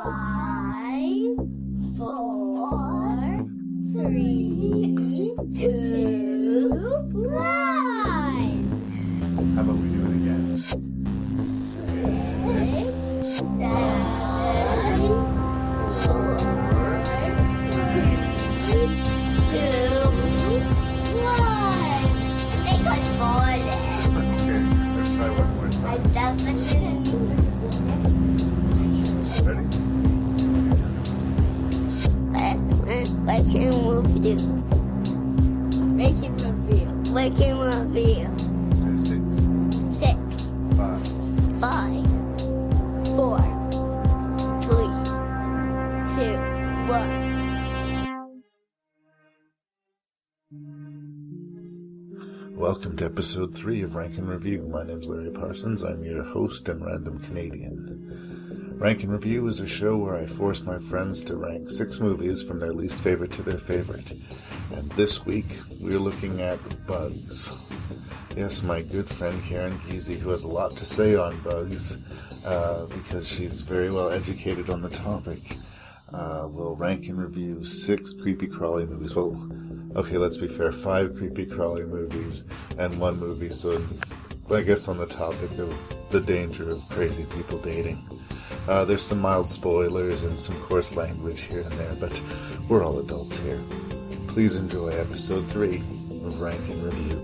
5, 4, 3, 2, 1. How about we do it again? 6, 7, 4, 3, 2, 1. I think I fought it. Okay, let's try one more I time. definitely didn't. Ready? I can't move you. Making reveal. Making reveal. Say 6, 6, 5. 5, 4, 3, 2, 1. Welcome to episode 3 of Rank and Review. My name's Larry Parsons. I'm your host and random Canadian. Rank and Review is a show where I force my friends to rank 6 movies from their least favorite to their favorite. And this week, we're looking at Bugs. Yes, my good friend Karen Gesy, who has a lot to say on Bugs, because she's very well educated on the topic, will rank and review 6 creepy crawly movies. Well, okay, let's be fair, 5 creepy crawly movies and 1 movie, so I guess on the topic of the danger of crazy people dating. There's some mild spoilers and some coarse language here and there, but we're all adults here. Please enjoy episode 3 of Rank and Review.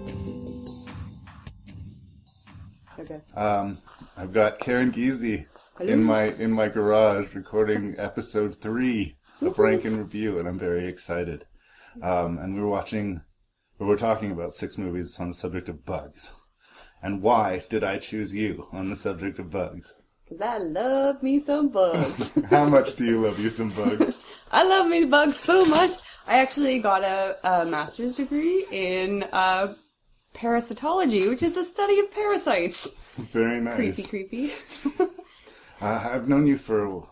Okay. I've got Karen Gesy in my garage recording episode 3 of Rank and Review, and I'm very excited. And we're talking about 6 movies on the subject of bugs. And why did I choose you on the subject of bugs? Because I love me some bugs. How much do you love you some bugs? I love me bugs so much. I actually got a master's degree in parasitology, which is the study of parasites. Very nice. Creepy. I've known you for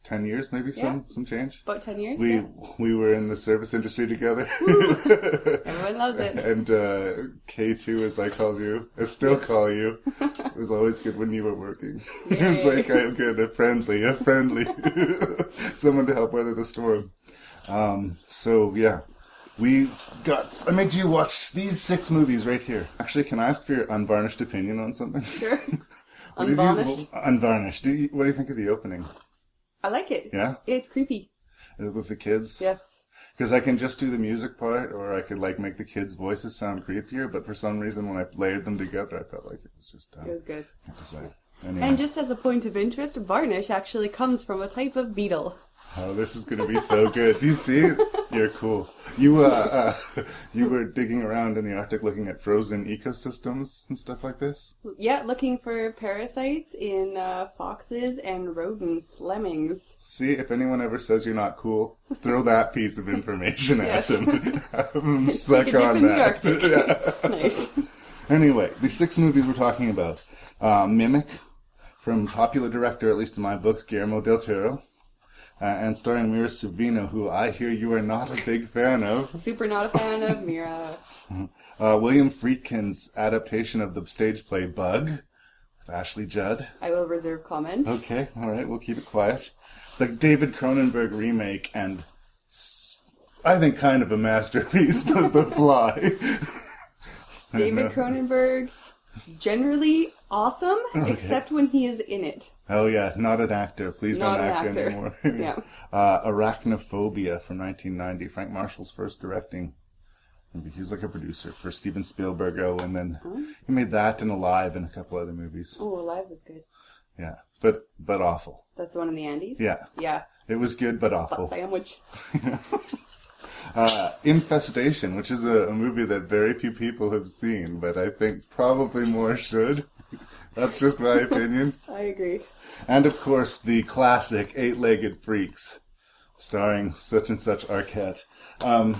10 years, maybe, some change. About 10 years, We were in the service industry together. Everyone loves it. And K2, as I call you, I still call you. It was always good when you were working. It was like, I'm good, a friendly. Someone to help weather the storm. So, yeah. I made you watch these 6 movies right here. Actually, can I ask for your unvarnished opinion on something? Sure. Unvarnished? Unvarnished. What do you think of the opening? I like it. Yeah? It's creepy. With the kids? Yes. Because I can just do the music part, or I could make the kids' voices sound creepier, but for some reason when I layered them together, I felt like it was just... it was good. Anyway. And just as a point of interest, varnish actually comes from a type of beetle. Oh, this is going to be so good. Do you see it? You're cool. You were digging around in the Arctic looking at frozen ecosystems and stuff like this? Yeah, looking for parasites in foxes and rodents, lemmings. See, if anyone ever says you're not cool, throw that piece of information at them. Have them suck on that. Yeah. Nice. Anyway, the 6 movies we're talking about. Mimic, from popular director, at least in my books, Guillermo del Toro. And starring Mira Sorvino, who I hear you are not a big fan of. Super not a fan of Mira. William Friedkin's adaptation of the stage play Bug, with Ashley Judd. I will reserve comment. Okay, alright, we'll keep it quiet. The David Cronenberg remake, and I think kind of a masterpiece, The Fly. David Cronenberg, generally awesome, except when he is in it. Oh yeah, not an actor. Please Not don't an act actor. anymore. Yeah. Arachnophobia from 1990. Frank Marshall's first directing. He was like a producer for Steven Spielberg, and then he made that and Alive and a couple other movies. Oh, Alive was good. Yeah, but awful. That's the one in the Andes? Yeah. Yeah. It was good, but awful. Butt sandwich. Infestation, which is a movie that very few people have seen, but I think probably more should. That's just my opinion. I agree. And of course, the classic 8-Legged Freaks, starring such and such Arquette. I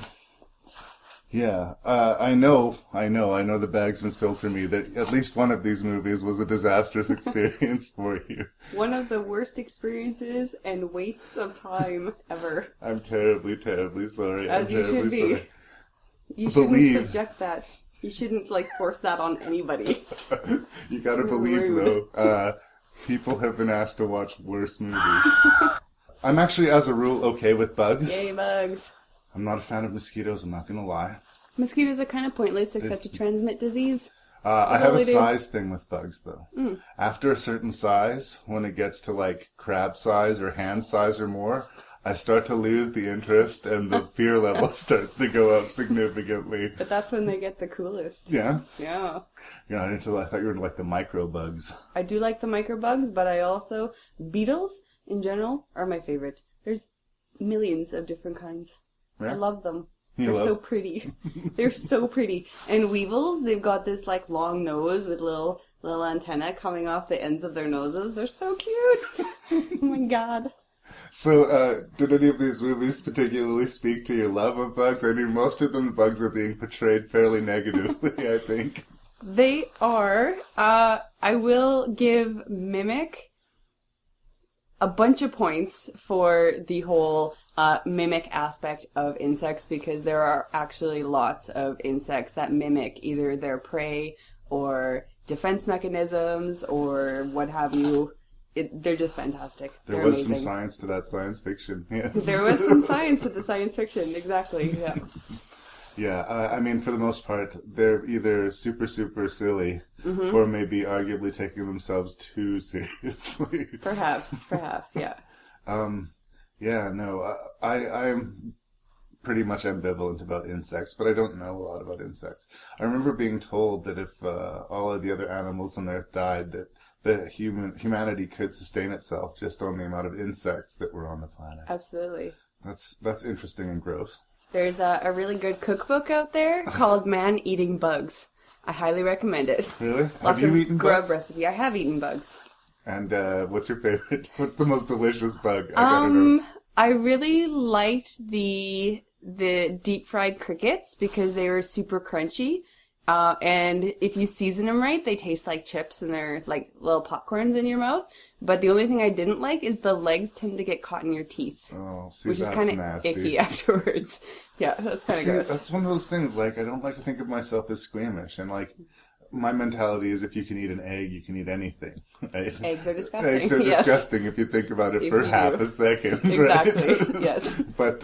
know the bagsman's filter me that at least one of these movies was a disastrous experience for you. One of the worst experiences and wastes of time ever. I'm terribly, terribly sorry. As you should be. Sorry. You shouldn't subject that. You shouldn't, force that on anybody. You gotta believe, Rude. though, people have been asked to watch worse movies. I'm actually, as a rule, okay with bugs. Yay, bugs. I'm not a fan of mosquitoes, I'm not going to lie. Mosquitoes are kind of pointless except to transmit disease. I have a size thing with bugs, though. After a certain size, when it gets to like crab size or hand size or more, I start to lose the interest and the fear level starts to go up significantly. But that's when they get the coolest. Yeah? Yeah. You're not into, I thought you were into like the micro bugs. I do like the microbugs, but I also... Beetles, in general, are my favorite. There's millions of different kinds. Yeah? I love them. You They're love- so pretty. They're so pretty. And weevils, they've got this like long nose with little antenna coming off the ends of their noses. They're so cute. Oh my god. So, did any of these movies particularly speak to your love of bugs? I mean, most of them, the bugs are being portrayed fairly negatively, I think. They are. I will give Mimic a bunch of points for the whole mimic aspect of insects, because there are actually lots of insects that mimic either their prey or defense mechanisms or what have you. They're just fantastic. There They're was amazing. some science to that science fiction, yes. There was some science to the science fiction, exactly, yeah. Yeah, I mean, for the most part, they're either super, super silly or maybe arguably taking themselves too seriously. Perhaps, yeah. Yeah, no, I'm pretty much ambivalent about insects, but I don't know a lot about insects. I remember being told that if all of the other animals on Earth died, that humanity could sustain itself just on the amount of insects that were on the planet. Absolutely. That's interesting and gross. There's a really good cookbook out there called Man Eating Bugs. I highly recommend it. Really? Lots Have you of eaten grub bugs? recipe. I have eaten bugs. And what's your favorite? What's the most delicious bug? I gotta know. I really liked the deep fried crickets because they were super crunchy. And if you season them right, they taste like chips and they're like little popcorns in your mouth. But the only thing I didn't like is the legs tend to get caught in your teeth. Oh, see, which is that's kind of nasty. icky afterwards. Yeah, that's kind of See, gross. that's one of those things, like, I don't like to think of myself as squeamish. And, like, my mentality is if you can eat an egg, you can eat anything, right? Eggs are disgusting. Eggs are Yes. disgusting if you think about it If for you half do. a second, Exactly, right? yes. But,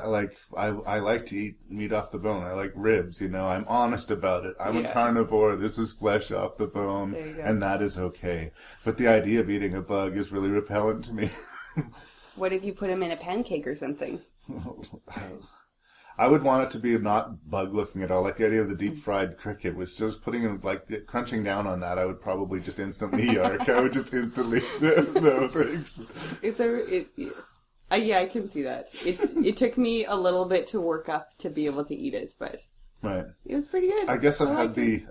like, I like to eat meat off the bone. I like ribs, you know. I'm honest about it. I'm a Yeah. carnivore. This is flesh off the bone, There you go. and that is okay. But the idea of eating a bug is really repellent to me. What if you put them in a pancake or something? I would want it to be not bug-looking at all. Like the idea of the deep-fried cricket was just putting in, like, crunching down on that, I would probably just instantly yark. I would just instantly, no thanks. Yeah, I can see that. It took me a little bit to work up to be able to eat it, but Right. it was pretty good. I guess I've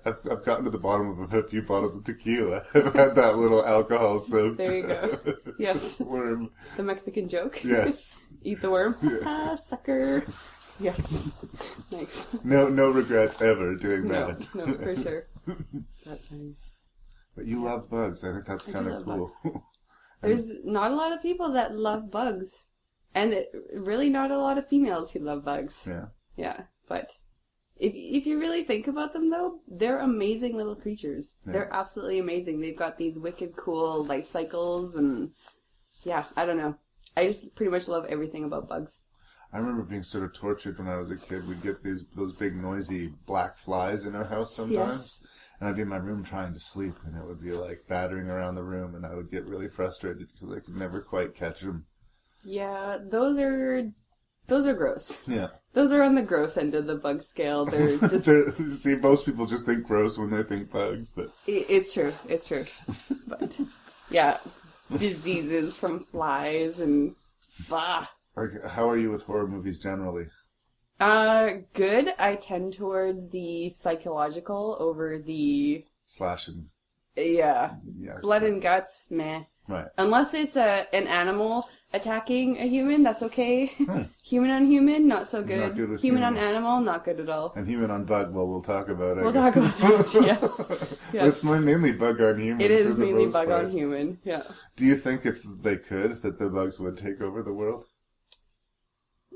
I've gotten to the bottom of a few bottles of tequila. I've had that little alcohol soaked. There you go. Yes. Worm. The Mexican joke. Yes. Eat the worm. Yeah. Ah, sucker. Yes. Nice. No regrets ever doing No, that. no, for sure. That's funny. But you love bugs. I think that's I kind do of love cool. There's not a lot of people that love bugs. And really not a lot of females who love bugs. Yeah. Yeah, but if you really think about them, though, they're amazing little creatures. Yeah. They're absolutely amazing. They've got these wicked cool life cycles, and yeah, I don't know. I just pretty much love everything about bugs. I remember being sort of tortured when I was a kid. We'd get those big noisy black flies in our house sometimes. Yes. And I'd be in my room trying to sleep, and it would be like battering around the room, and I would get really frustrated because I could never quite catch them. Yeah, those are gross. Yeah. Those are on the gross end of the bug scale. They're just... See, most people just think gross when they think bugs, but... It's true. It's true. But, yeah, diseases from flies and... Bah. How are you with horror movies generally? Good. I tend towards the psychological over the... Slashing. Yeah. Yeah. Blood and guts, meh. Right. Unless it's an animal attacking a human, that's okay. Human on human, not so good. Not good with human on human. animal, not good at all. And human on bug, well, we'll talk about it. We'll talk about that, yes. Yes. It's mainly bug on human. It is for the mainly most bug part. on human, yeah. Do you think if they could, that the bugs would take over the world?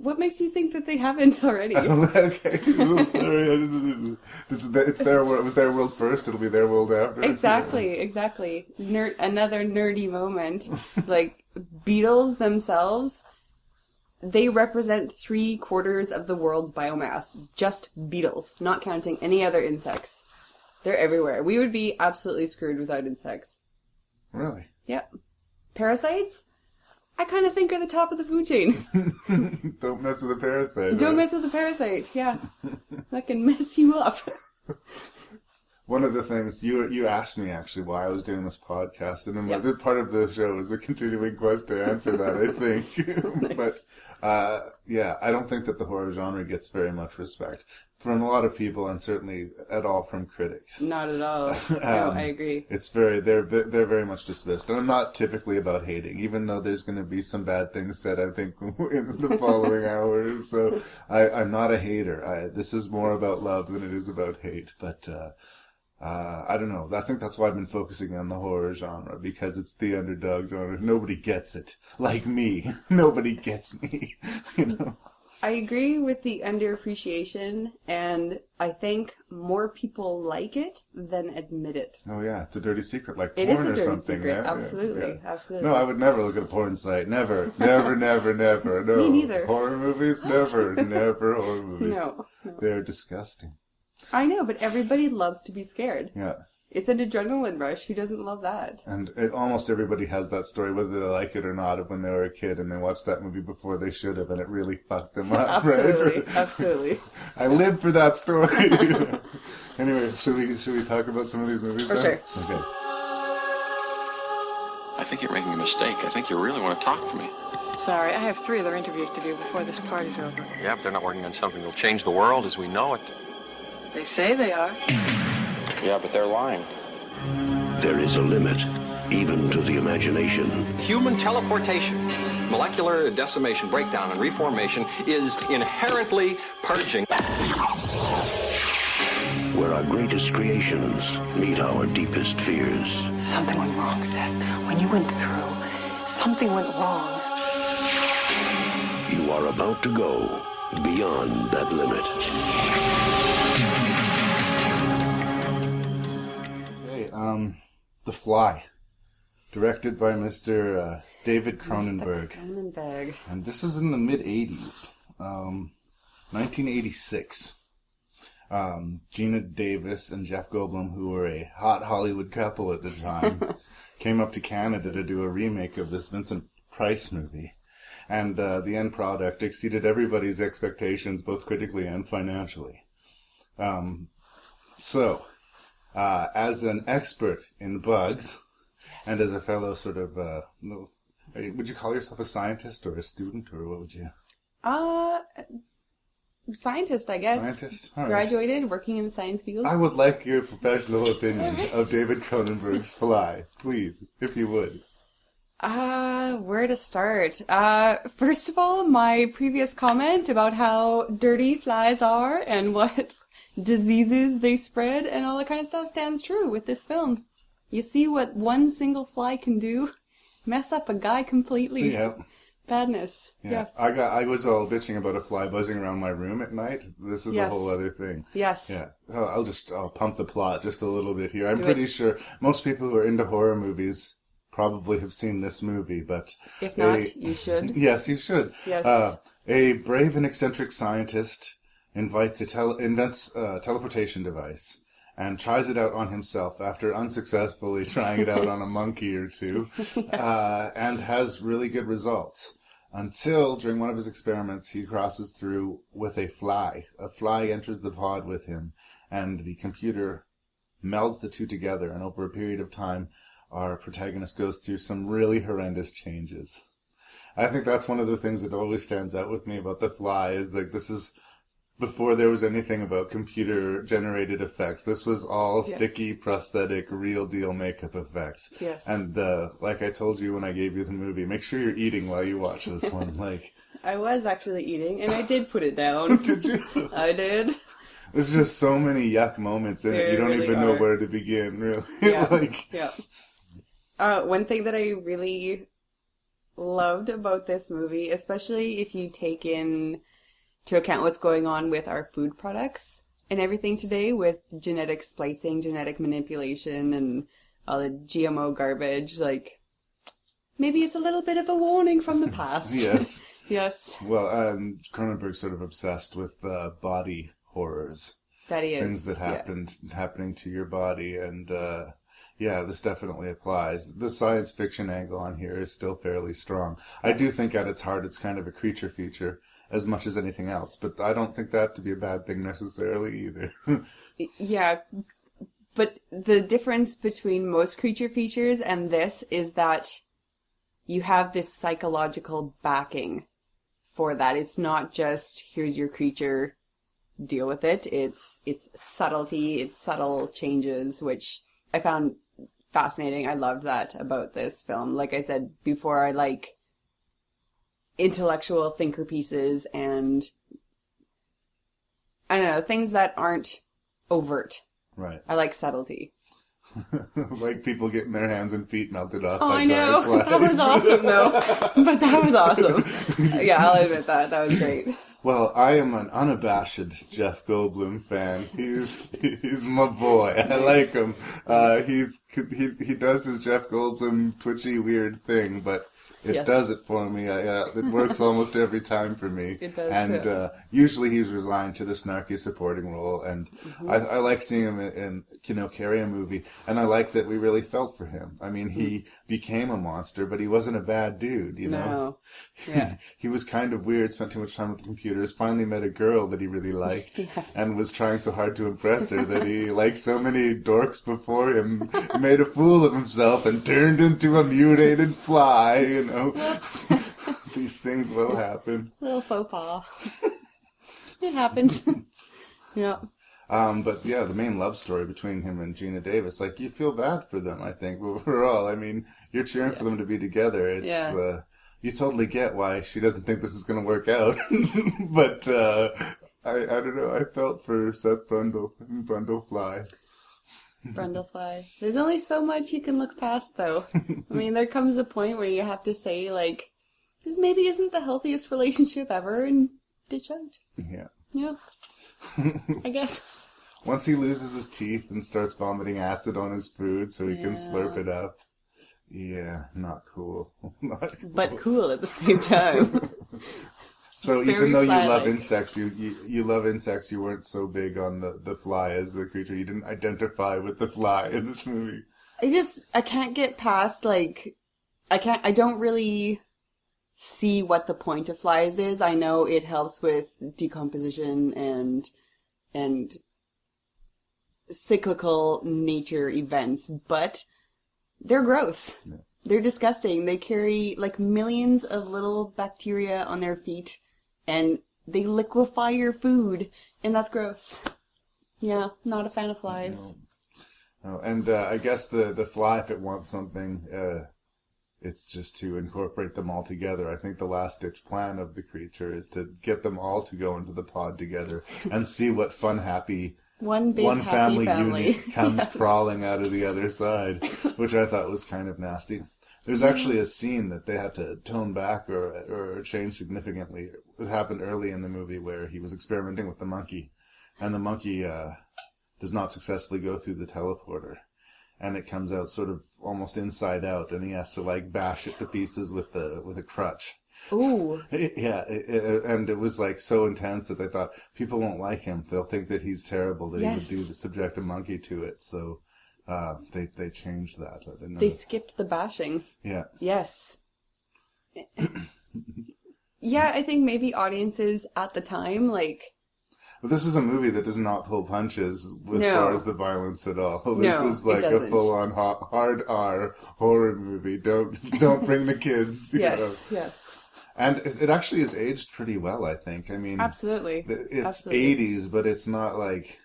What makes you think that they haven't already? Okay, oh, sorry. It's their world. It was their world first. It'll be their world after. Exactly. Another nerdy moment. Like, beetles themselves, they represent 3/4 of the world's biomass. Just beetles, not counting any other insects. They're everywhere. We would be absolutely screwed without insects. Really? Yep. Parasites? I kind of think are the top of the food chain. Don't mess with a parasite. Don't right? mess with the parasite, yeah. That can mess you up. One of the things, you asked me actually why I was doing this podcast, and then part of the show is a continuing quest to answer that, I think. Nice. But, yeah, I don't think that the horror genre gets very much respect from a lot of people, and certainly at all from critics. Not at all. No, I agree. They're very much dismissed, and I'm not typically about hating, even though there's going to be some bad things said, I think, in the following hours. So I'm not a hater. This is more about love than it is about hate, but I don't know. I think that's why I've been focusing on the horror genre, because it's the underdog genre. Nobody gets it. Like me. Nobody gets me. You know? I agree with the underappreciation, and I think more people like it than admit it. Oh yeah, it's a dirty secret, like It porn is a or dirty something. secret. Yeah? Absolutely, Yeah. absolutely. No, I would never look at a porn site. Never. Never, never, never. No. Me neither. Horror movies? Never. Never horror movies. No. They're disgusting. I know, but everybody loves to be scared. Yeah. It's an adrenaline rush. Who doesn't love that? And almost everybody has that story, whether they like it or not, of when they were a kid and they watched that movie before they should have, and it really fucked them up, Absolutely, right? absolutely. I lived for that story. Anyway, should we talk about some of these movies? For then? sure. Okay. I think you're making a mistake. I think you really want to talk to me. Sorry, I have 3 other interviews to do before this party's over. Yeah, but they're not working on something that'll change the world as we know it. They say they are. Yeah, but they're lying. There is a limit, even to the imagination. Human teleportation, molecular decimation, breakdown, and reformation is inherently purging. Where our greatest creations meet our deepest fears. Something went wrong, Seth. When you went through, something went wrong. You are about to go beyond that limit. Okay, The Fly, directed by Mr. David Cronenberg. Cronenberg. And this is in the mid-'80s, 1986. Gina Davis and Jeff Goldblum, who were a hot Hollywood couple at the time, came up to Canada to do a remake of this Vincent Price movie. And the end product exceeded everybody's expectations, both critically and financially. As an expert in bugs, and as a fellow sort of, would you call yourself a scientist or a student, or what would you? Scientist, I guess. Scientist? All right. Graduated, working in the science field. I would like your professional opinion of David Cronenberg's Fly, please, if you would. Where to start? First of all, my previous comment about how dirty flies are and what diseases they spread and all that kind of stuff stands true with this film. You see what one single fly can do? Mess up a guy completely. Yep. Badness. Yeah. Yes. I was all bitching about a fly buzzing around my room at night. This is a whole other thing. Yes. Yeah. I'll pump the plot just a little bit here. I'm Do pretty it. sure most people who are into horror movies probably have seen this movie, but If not, you should. Yes, you should. Yes. A brave and eccentric scientist invents a teleportation device and tries it out on himself after unsuccessfully trying it out on a monkey or two, and has really good results. Until, during one of his experiments, he crosses through with a fly. A fly enters the pod with him, and the computer melds the two together, and over a period of time, our protagonist goes through some really horrendous changes. I think that's one of the things that always stands out with me about The Fly, is like, this is before there was anything about computer-generated effects. This was all sticky, prosthetic, real-deal makeup effects. Yes. And like I told you when I gave you the movie, make sure you're eating while you watch this one. Like, I was actually eating, and I did put it down. Did you? I did. There's just so many yuck moments in it. You don't really even know are. where to begin, really. Yeah. Like, Yeah. One thing that I really loved about this movie, especially if you take into account what's going on with our food products and everything today with genetic splicing, genetic manipulation, and all the GMO garbage, like, maybe it's a little bit of a warning from the past. Yes. Yes. Well, Cronenberg's sort of obsessed with body horrors. That he is. Things that happening to your body, and yeah, this definitely applies. The science fiction angle on here is still fairly strong. I do think at its heart it's kind of a creature feature as much as anything else, but I don't think that to be a bad thing necessarily either. Yeah, but the difference between most creature features and this is that you have this psychological backing for that. It's not just, here's your creature, deal with it. It's subtlety, it's subtle changes, which I found fascinating. I loved that about this film. Like I said before, I like intellectual thinker pieces and, I don't know, things that aren't overt. Right. I like subtlety. Like people getting their hands and feet melted off Oh, by I know. giant flies. That was awesome, though. But that was awesome. Yeah, I'll admit that. That was great. Well, I am an unabashed Jeff Goldblum fan. He's my boy. I like him. He does his Jeff Goldblum twitchy weird thing, but it Yes. does it for me. It works almost every time for me. It does, and too. Usually he's resigned to the snarky supporting role, and I like seeing him in carry a movie, and I like that we really felt for him. I mean, he became a monster, but he wasn't a bad dude, you know? No. Yeah. He was kind of weird, spent too much time with the computers, finally met a girl that he really liked, Yes. and was trying so hard to impress her that he, like so many dorks before him, made a fool of himself and turned into a mutated fly, you know. These things will happen. Little faux pas. It happens. Yeah. But yeah, the main love story between him and Gina Davis, like, you feel bad for them, I think, overall. I mean, you're cheering for them to be together. It's, you totally get why she doesn't think this is going to work out. But, I don't know, I felt for Seth Brundlefly. Brundlefly. There's only so much you can look past, though. I mean, there comes a point where you have to say, like, this maybe isn't the healthiest relationship ever, and ditch out. Yeah. Yeah. I guess. Once he loses his teeth and starts vomiting acid on his food so he can slurp it up. Yeah, not cool. Not cool. But cool at the same time. So Very even though you love fly-like. insects, you love insects, you weren't so big on the fly as the creature. You didn't identify with the fly in this movie. I can't get past, like, I don't really see what the point of flies is. I know it helps with decomposition and cyclical nature events, but they're gross. Yeah. They're disgusting. They carry, like, millions of little bacteria on their feet, and they liquefy your food, and that's gross. Yeah, not a fan of flies. No. Oh, and I guess the fly, if it wants something, it's just to incorporate them all together. I think the last-ditch plan of the creature is to get them all to go into the pod together and see what fun, happy... One family unit comes crawling out of the other side, which I thought was kind of nasty. There's actually a scene that they had to tone back or change significantly. It happened early in the movie where he was experimenting with the monkey, and the monkey does not successfully go through the teleporter, and it comes out sort of almost inside out, and he has to, like, bash it to pieces with a crutch. Ooh. Yeah, and it was, like, so intense that they thought, people won't like him. They'll think that he's terrible, that he would subject a monkey to it. So they changed that. I didn't know. They skipped the bashing. Yeah. Yes. Yeah, I think maybe audiences at the time, like... But this is a movie that does not pull punches as far as the violence at all. This is like a full-on hard R horror movie. Don't bring the kids. Yes. And it actually is aged pretty well, I think. I mean, absolutely. It's 80s, but it's not like,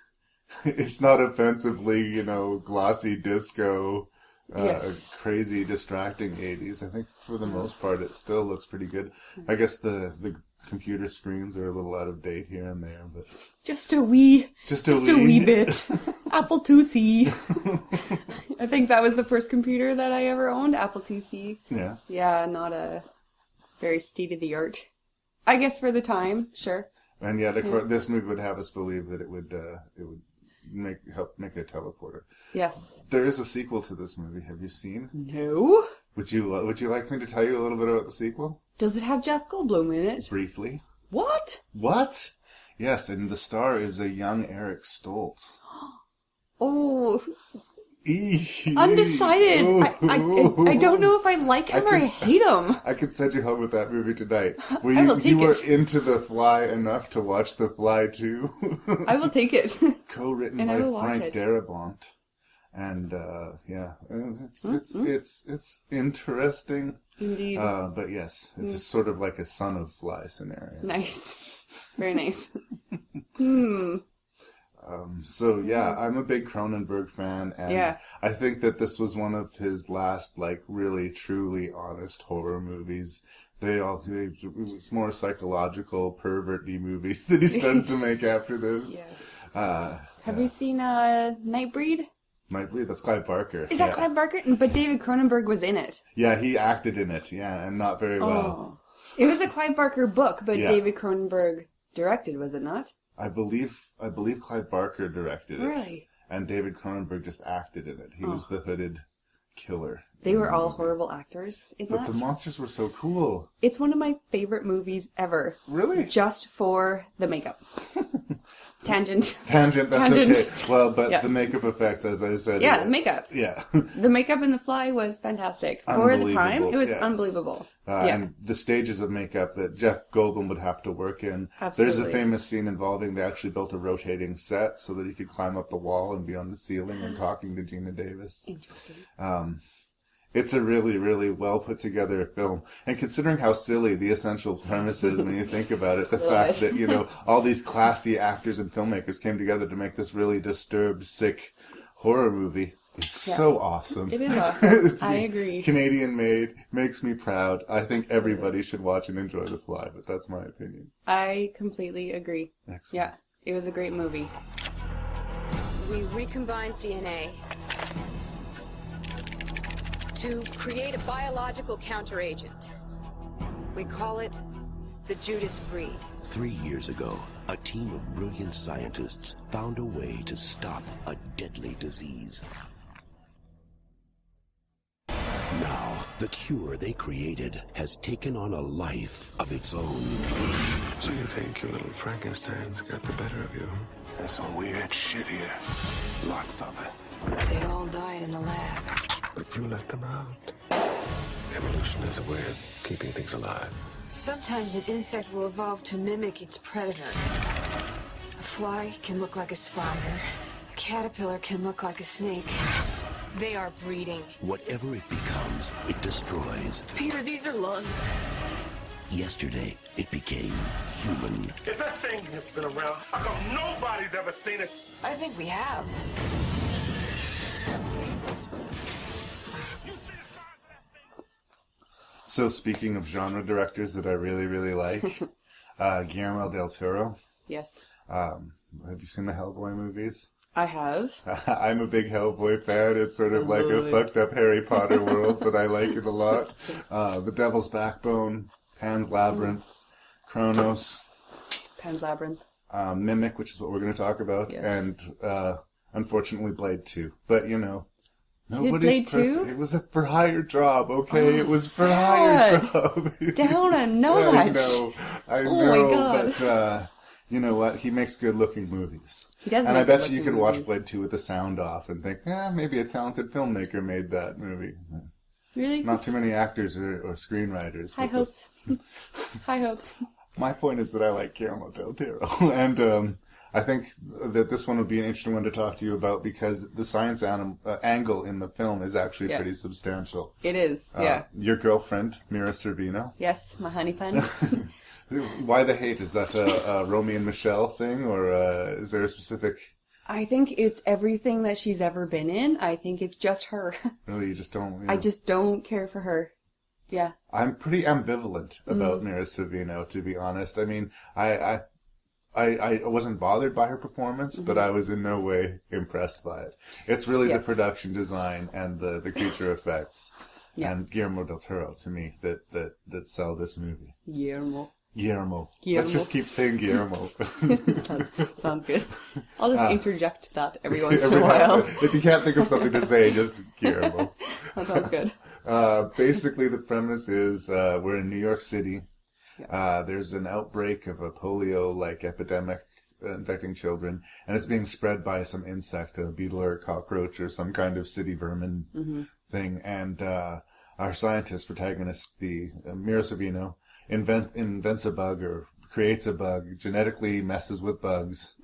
it's not offensively, glossy disco, crazy, distracting 80s. I think for the most part, it still looks pretty good. I guess the computer screens are a little out of date here and there, but just a wee bit. Apple IIc. I think that was the first computer that I ever owned, Apple IIc. Yeah. Yeah, not a Very state-of-the-art. I guess for the time, sure. And yet, this movie would have us believe that it would help make a teleporter. Yes. There is a sequel to this movie. Have you seen? No. Would you like me to tell you a little bit about the sequel? Does it have Jeff Goldblum in it? Briefly. What? What? Yes, and the star is a young Eric Stoltz. Oh. Undecided. I don't know if I like him or I hate him. I could send you home with that movie tonight. I will take you were it. into The Fly enough to watch The Fly too. I will take it. Co-written And I will by watch Frank it. Darabont. And it's interesting. Indeed. But yes, it's sort of like a Son of Fly scenario. Nice. Very nice. So yeah, I'm a big Cronenberg fan, and I think that this was one of his last, like, really, truly honest horror movies. It was more psychological, pervert-y movies that he started to make after this. Yes. Have you seen Nightbreed? Nightbreed, that's Clive Barker. Is that Clive Barker? But David Cronenberg was in it. Yeah, he acted in it, and not very well. It was a Clive Barker book, but Yeah. David Cronenberg directed, was it not? I believe Clive Barker directed it. Really? And David Cronenberg just acted in it. He was the hooded killer. They were all horrible actors in But that. the monsters were so cool. It's one of my favorite movies ever. Really? Just for the makeup. Tangent. Tangent, that's Tangent. okay. Well, but Yeah. the makeup effects, as I said. Yeah, makeup. Yeah. The makeup in The Fly was fantastic. For the time, it was yeah. unbelievable. And the stages of makeup that Jeff Goldblum would have to work in. Absolutely. There's a famous scene involving they actually built a rotating set so that he could climb up the wall and be on the ceiling and talking to Gina Davis. Interesting. It's a really, really well put together film. And considering how silly the essential premise is when you think about it, the fact that, all these classy actors and filmmakers came together to make this really disturbed, sick horror movie is so awesome. It is awesome. I agree. Canadian made, makes me proud. I think everybody should watch and enjoy The Fly, but that's my opinion. I completely agree. Excellent. Yeah, it was a great movie. We recombined DNA to create a biological counteragent. We call it the Judas breed. 3 years ago, a team of brilliant scientists found a way to stop a deadly disease. Now, the cure they created has taken on a life of its own. So you think your little Frankenstein's got the better of you? There's some weird shit here. Lots of it. They all died in the lab. But you let them out. Evolution is a way of keeping things alive. Sometimes an insect will evolve to mimic its predator. A fly can look like a spider. A caterpillar can look like a snake. They are breeding. Whatever it becomes, it destroys. Peter, these are lungs. Yesterday, it became human. If that thing has been around, how come nobody's ever seen it? I think we have. So speaking of genre directors that I really, really like, Guillermo del Toro. Yes. Have you seen the Hellboy movies? I have. I'm a big Hellboy fan. It's sort of like a fucked up Harry Potter world, but I like it a lot. The Devil's Backbone, Pan's Labyrinth, Kronos, Pan's Labyrinth. Mimic, which is what we're going to talk about, Yes. and unfortunately Blade 2. But, nobody's Blade perfect. 2? It was a for hire job, okay? Oh, it was for sad. hire job. Down a notch. I know, Oh my God. but you know what? He makes good-looking movies. He does. And I make bet you good-looking could watch movies. Blade 2 with the sound off and think, maybe a talented filmmaker made that movie. Really? Not too many actors or screenwriters. High but hopes. High hopes. my point is that I like Guillermo del Toro. And I think that this one would be an interesting one to talk to you about because the science angle in the film is actually pretty substantial. It is, yeah. Your girlfriend, Mira Sorvino. Yes, my honey fun. Why the hate? Is that a Romy and Michelle thing, or is there a specific... I think it's everything that she's ever been in. I think it's just her. Really, you just don't... I just don't care for her. Yeah. I'm pretty ambivalent about Mira Sorvino, to be honest. I mean, I wasn't bothered by her performance, but I was in no way impressed by it. It's really the production design and the creature effects. and Guillermo del Toro, to me, that sell this movie. Guillermo. Let's just keep saying Guillermo. Sounds good. I'll just interject that every once in a while. If you can't think of something to say, just Guillermo. That sounds good. Basically, the premise is we're in New York City. There's an outbreak of a polio-like epidemic infecting children, and it's being spread by some insect, a beetle or a cockroach or some kind of city vermin thing. And our scientist protagonist, the Mira Sorvino, invents a bug or creates a bug, genetically messes with bugs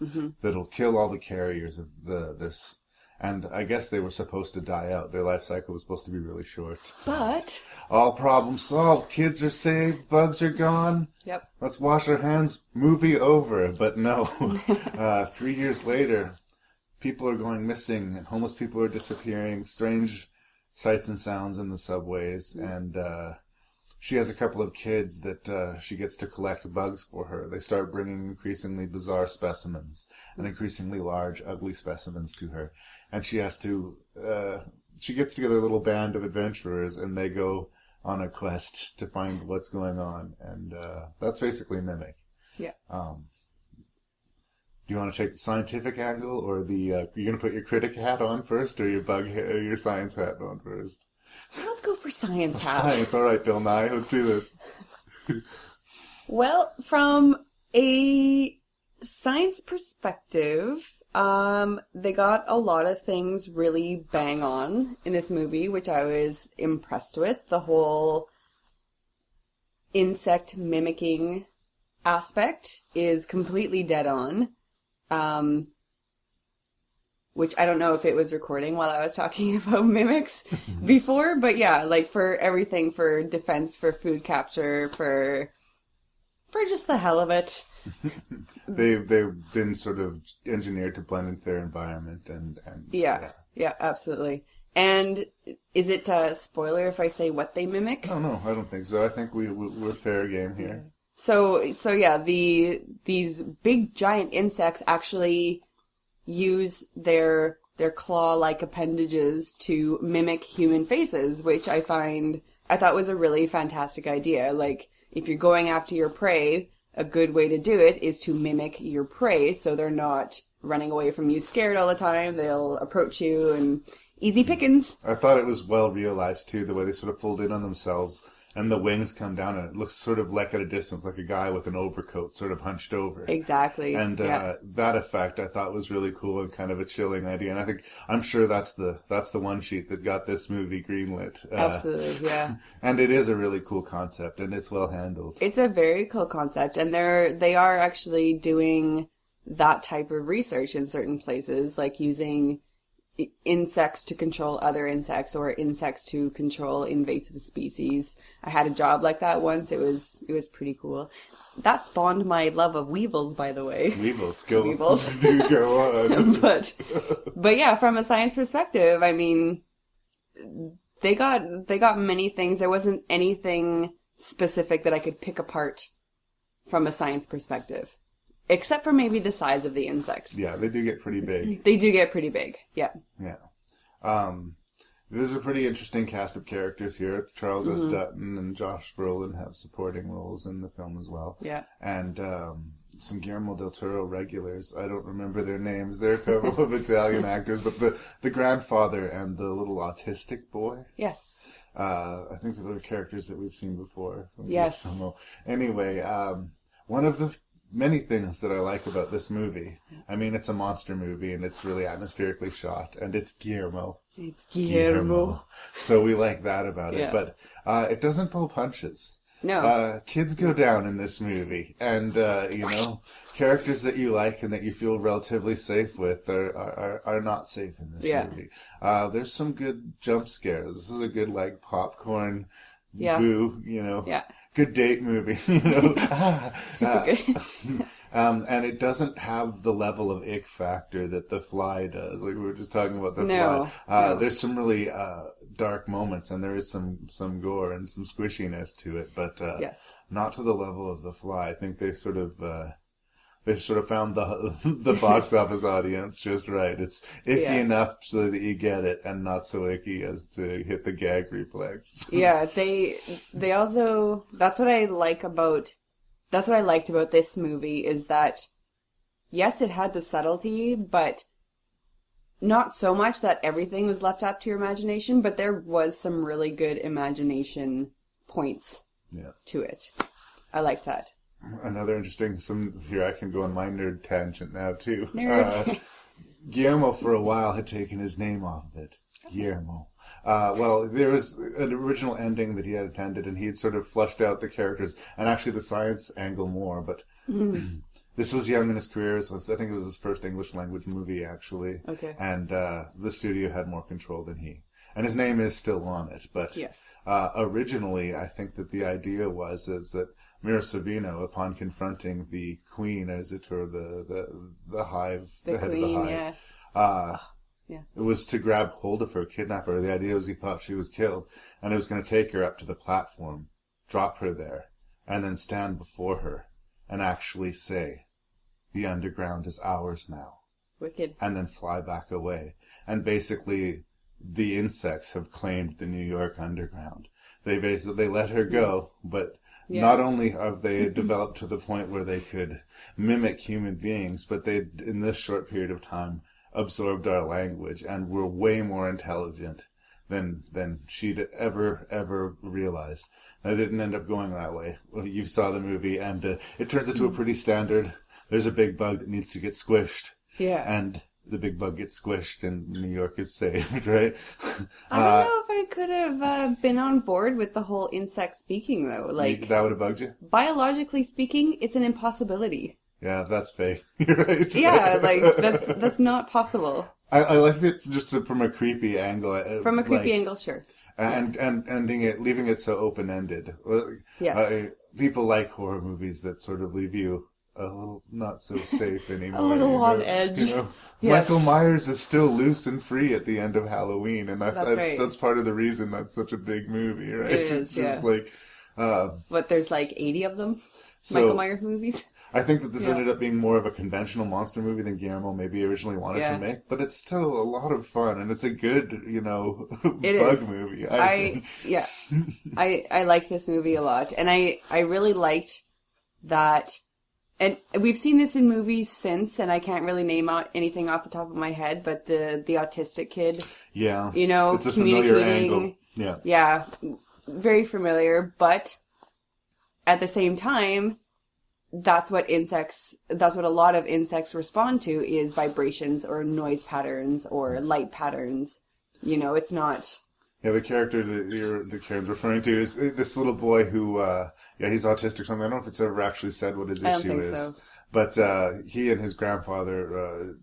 that'll kill all the carriers of this. And I guess they were supposed to die out. Their life cycle was supposed to be really short. But all problems solved. Kids are saved. Bugs are gone. Yep. Let's wash our hands. Movie over. But no. 3 years later, people are going missing and homeless people are disappearing. Strange sights and sounds in the subways. And she has a couple of kids that she gets to collect bugs for her. They start bringing increasingly bizarre specimens and increasingly large, ugly specimens to her. And she has to, she gets together a little band of adventurers and they go on a quest to find what's going on. And that's basically Mimic. Yeah. Do you want to take the scientific angle or the, you're going to put your critic hat on first or your science hat on first? Let's go for science hat. Science, all right, Bill Nye, let's do this. Well, from a science perspective, they got a lot of things really bang on in this movie, which I was impressed with. The whole insect mimicking aspect is completely dead on. Which I don't know if it was recording while I was talking about mimics before, but yeah, like for everything, for defense, for food capture, for just the hell of it. They've been sort of engineered to blend into their environment and yeah, absolutely. And is it a spoiler if I say what they mimic? Oh no, I don't think so. I think we're fair game here. So yeah, these big giant insects actually use their claw-like appendages to mimic human faces, which I thought was a really fantastic idea. Like, if you're going after your prey, a good way to do it is to mimic your prey so they're not running away from you scared all the time. They'll approach you and easy pickings. I thought it was well realized too, the way they sort of fold in on themselves and the wings come down and it looks sort of like at a distance, like a guy with an overcoat sort of hunched over. Exactly. And that effect I thought was really cool and kind of a chilling idea. And I'm sure that's the one sheet that got this movie greenlit. Absolutely, yeah. And it is a really cool concept and it's well handled. It's a very cool concept, and they are actually doing that type of research in certain places, like using insects to control other insects or insects to control invasive species. I had a job like that once. It was pretty cool. That spawned my love of weevils, by the way. Weevils, go. Weevils. Do go on. But yeah, from a science perspective, I mean, they got many things. There wasn't anything specific that I could pick apart from a science perspective. Except for maybe the size of the insects. Yeah, they do get pretty big. They do get pretty big, yeah. Yeah. There's a pretty interesting cast of characters here. Charles S. Dutton and Josh Brolin have supporting roles in the film as well. Yeah. And some Guillermo del Toro regulars. I don't remember their names. They're a couple of Italian actors, but the grandfather and the little autistic boy. Yes. I think they're characters that we've seen before. Yes. Anyway, one of the many things that I like about this movie. I mean, it's a monster movie, and it's really atmospherically shot, and it's Guillermo. It's Guillermo. So we like that about Yeah. it. But it doesn't pull punches. No. Kids go down in this movie, and, characters that you like and that you feel relatively safe with are not safe in this movie. There's some good jump scares. This is a good, like, popcorn, boo, Yeah. good date movie, Super good. and it doesn't have the level of ick factor that The Fly does. Like we were just talking about The Fly. No. There's some really dark moments, and there is some gore and some squishiness to it, but Yes. not to the level of The Fly. I think they sort of They sort of found the box office audience just right. It's icky enough so that you get it, and not so icky as to hit the gag reflex. Yeah, they also, that's what I liked about this movie, is that, yes, it had the subtlety, but not so much that everything was left up to your imagination, but there was some really good imagination points to it. I like that. Another interesting, here I can go on my nerd tangent now too. Nerd. Guillermo for a while had taken his name off of it. Guillermo. Well, there was an original ending that he had attended, and he had sort of flushed out the characters and actually the science angle more, but this was young in his career, so I think it was his first English language movie, actually. Okay. And the studio had more control than he. And his name is still on it, but yes. Originally, I think that the idea is that Mira Sorvino, upon confronting the queen, as it were, the hive, the head queen, of the hive, it was to grab hold of her, kidnap her. The idea was he thought she was killed, and it was going to take her up to the platform, drop her there, and then stand before her and actually say, "The underground is ours now." Wicked. And then fly back away. And basically, the insects have claimed the New York underground. They let her go, but not only have they developed to the point where they could mimic human beings, but they, in this short period of time, absorbed our language and were way more intelligent than she'd ever realized. It didn't end up going that way. Well, you saw the movie, and it turns into a pretty standard. There's a big bug that needs to get squished. Yeah. And the big bug gets squished and New York is saved, right? I don't know if I could have been on board with the whole insect speaking, though. Like, that would have bugged you? Biologically speaking, it's an impossibility. Yeah, that's fake. You're right. Yeah, like, that's not possible. I liked it just from a creepy angle. From a creepy angle, sure. And leaving it so open-ended. Yes. People like horror movies that sort of leave you a little not so safe anymore. A little on edge. You know? Yes. Michael Myers is still loose and free at the end of Halloween, and that's part of the reason that's such a big movie, right? It is, it's just like... what, there's like 80 of them? So, Michael Myers movies? I think that this ended up being more of a conventional monster movie than Guillermo maybe originally wanted to make, but it's still a lot of fun, and it's a good, bug movie. I like this movie a lot, and I really liked that, and we've seen this in movies since, and I can't really name out anything off the top of my head, but the autistic kid. Yeah. It's a familiar angle. Yeah. Yeah. Very familiar, but at the same time, that's what a lot of insects respond to, is vibrations or noise patterns or light patterns. It's not... Yeah, the character that Karen's referring to is this little boy who, he's autistic or something. I don't know if it's ever actually said what his issue is. I don't think so. But he and his grandfather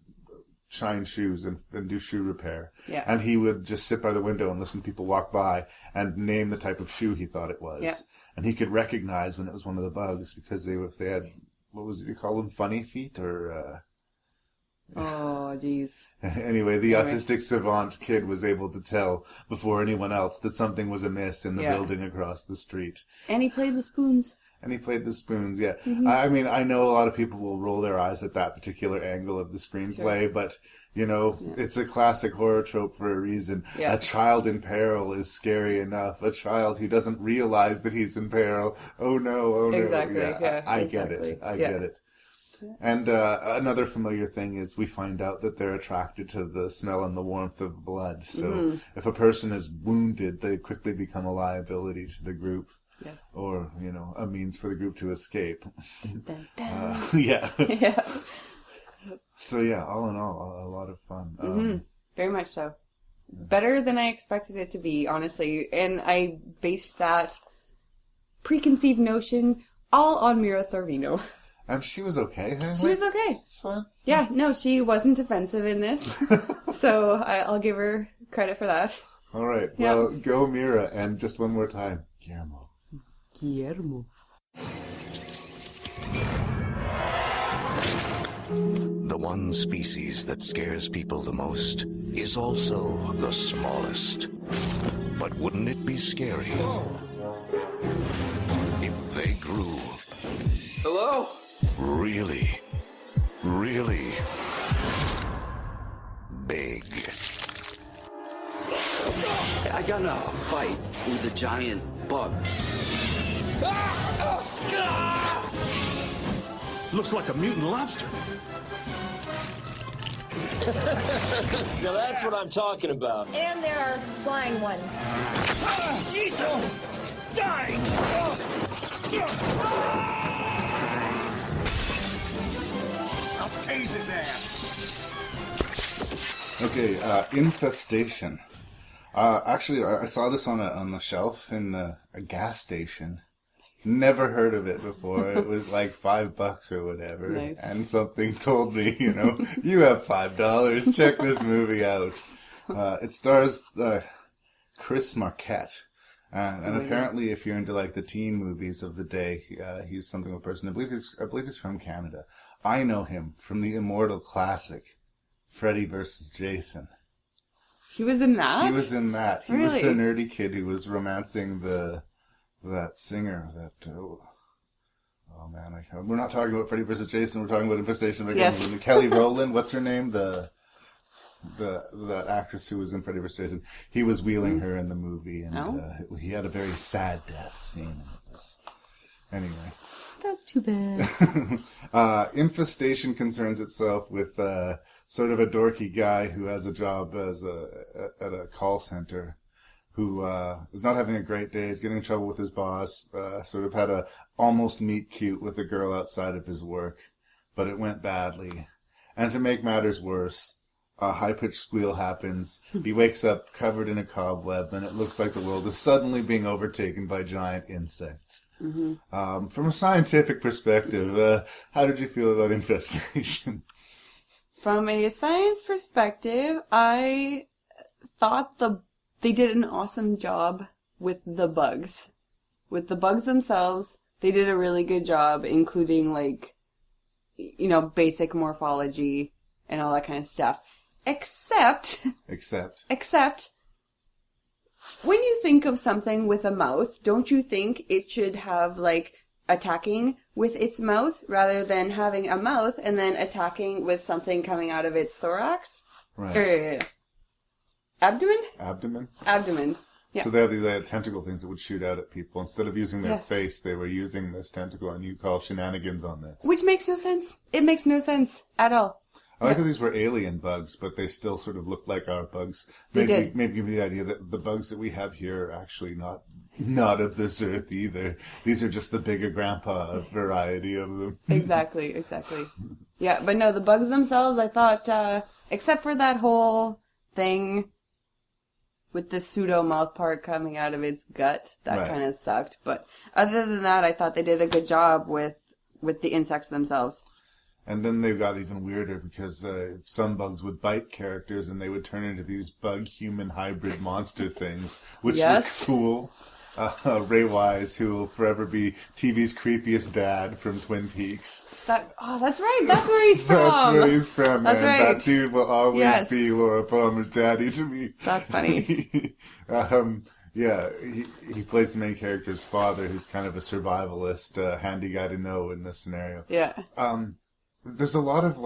shine shoes and do shoe repair. Yeah. And he would just sit by the window and listen to people walk by and name the type of shoe he thought it was. Yeah. And he could recognize when it was one of the bugs because if they had, what was it you call them, funny feet or... Oh, jeez. Anyway, the autistic savant kid was able to tell before anyone else that something was amiss in the building across the street. And he played the spoons. Yeah. Mm-hmm. I mean, I know a lot of people will roll their eyes at that particular angle of the screenplay, but, it's a classic horror trope for a reason. Yeah. A child in peril is scary enough. A child who doesn't realize that he's in peril. Oh no. Exactly, I get it. I get it. And another familiar thing is we find out that they're attracted to the smell and the warmth of blood. So if a person is wounded, they quickly become a liability to the group. Yes. Or, a means for the group to escape. Dun, dun. Yeah. Yeah. So yeah, all in all, a lot of fun. Very much so. Better than I expected it to be, honestly. And I based that preconceived notion all on Mira Sorvino. And she was okay, hey? She was okay. It's fine. Yeah, no, she wasn't offensive in this. So I'll give her credit for that. All right. Yeah. Well, go Mira, and just one more time, Guillermo. The one species that scares people the most is also the smallest. But wouldn't it be scary if they grew? Hello? Really really big. I got in a fight with a giant bug. Looks like a mutant lobster. Now that's what I'm talking about. And there are flying ones. Jesus! Die! I'll tase his ass. Okay, Infestation. Actually, I saw this on the shelf in a gas station. Never heard of it before. It was like $5 or whatever. Nice. And something told me, you have $5. Check this movie out. It stars Chris Marquette. And apparently, if you're into like the teen movies of the day, he's something of a person. I believe he's from Canada. I know him from the immortal classic, Freddy vs. Jason. He was in that? He was in that. He Really? was the nerdy kid who was romancing that singer. Oh man, we're not talking about Freddy vs. Jason. We're talking about Infestation. Yes. Kelly Rowland. What's her name? That actress who was in Freddy vs. Jason. He was wheeling her in the movie, and he had a very sad death scene. Anyway. That's too bad. Infestation concerns itself with sort of a dorky guy who has a job at a call center, who is not having a great day, is getting in trouble with his boss, sort of had a almost meet cute with a girl outside of his work, but it went badly. And to make matters worse, a high-pitched squeal happens. He wakes up covered in a cobweb, and it looks like the world is suddenly being overtaken by giant insects. Mm-hmm. From a scientific perspective, how did you feel about Infestation? From a science perspective, I thought they did an awesome job with the bugs. With the bugs themselves, they did a really good job, including basic morphology and all that kind of stuff. Except when you think of something with a mouth, don't you think it should have attacking with its mouth rather than having a mouth and then attacking with something coming out of its thorax? Right. Abdomen. Yeah. So they had tentacle things that would shoot out at people. Instead of using their face, they were using this tentacle, and you call shenanigans on this. Which makes no sense. It makes no sense at all. I like that these were alien bugs, but they still sort of looked like our bugs. They did. Maybe give you the idea that the bugs that we have here are actually not of this earth either. These are just the bigger grandpa variety of them. Exactly. Yeah, but no, the bugs themselves, I thought, except for that whole thing with the pseudo mouth part coming out of its gut, that kind of sucked. But other than that, I thought they did a good job with the insects themselves. And then they got even weirder because some bugs would bite characters and they would turn into these bug-human hybrid monster things, which looked cool. Ray Wise, who will forever be TV's creepiest dad from Twin Peaks. That's right. That's where he's from. That's where he's from, That's man. right. That dude will always be Laura Palmer's daddy to me. That's funny. Yeah, he plays the main character's father, who's kind of a survivalist, handy guy to know in this scenario. Yeah. There's a lot of,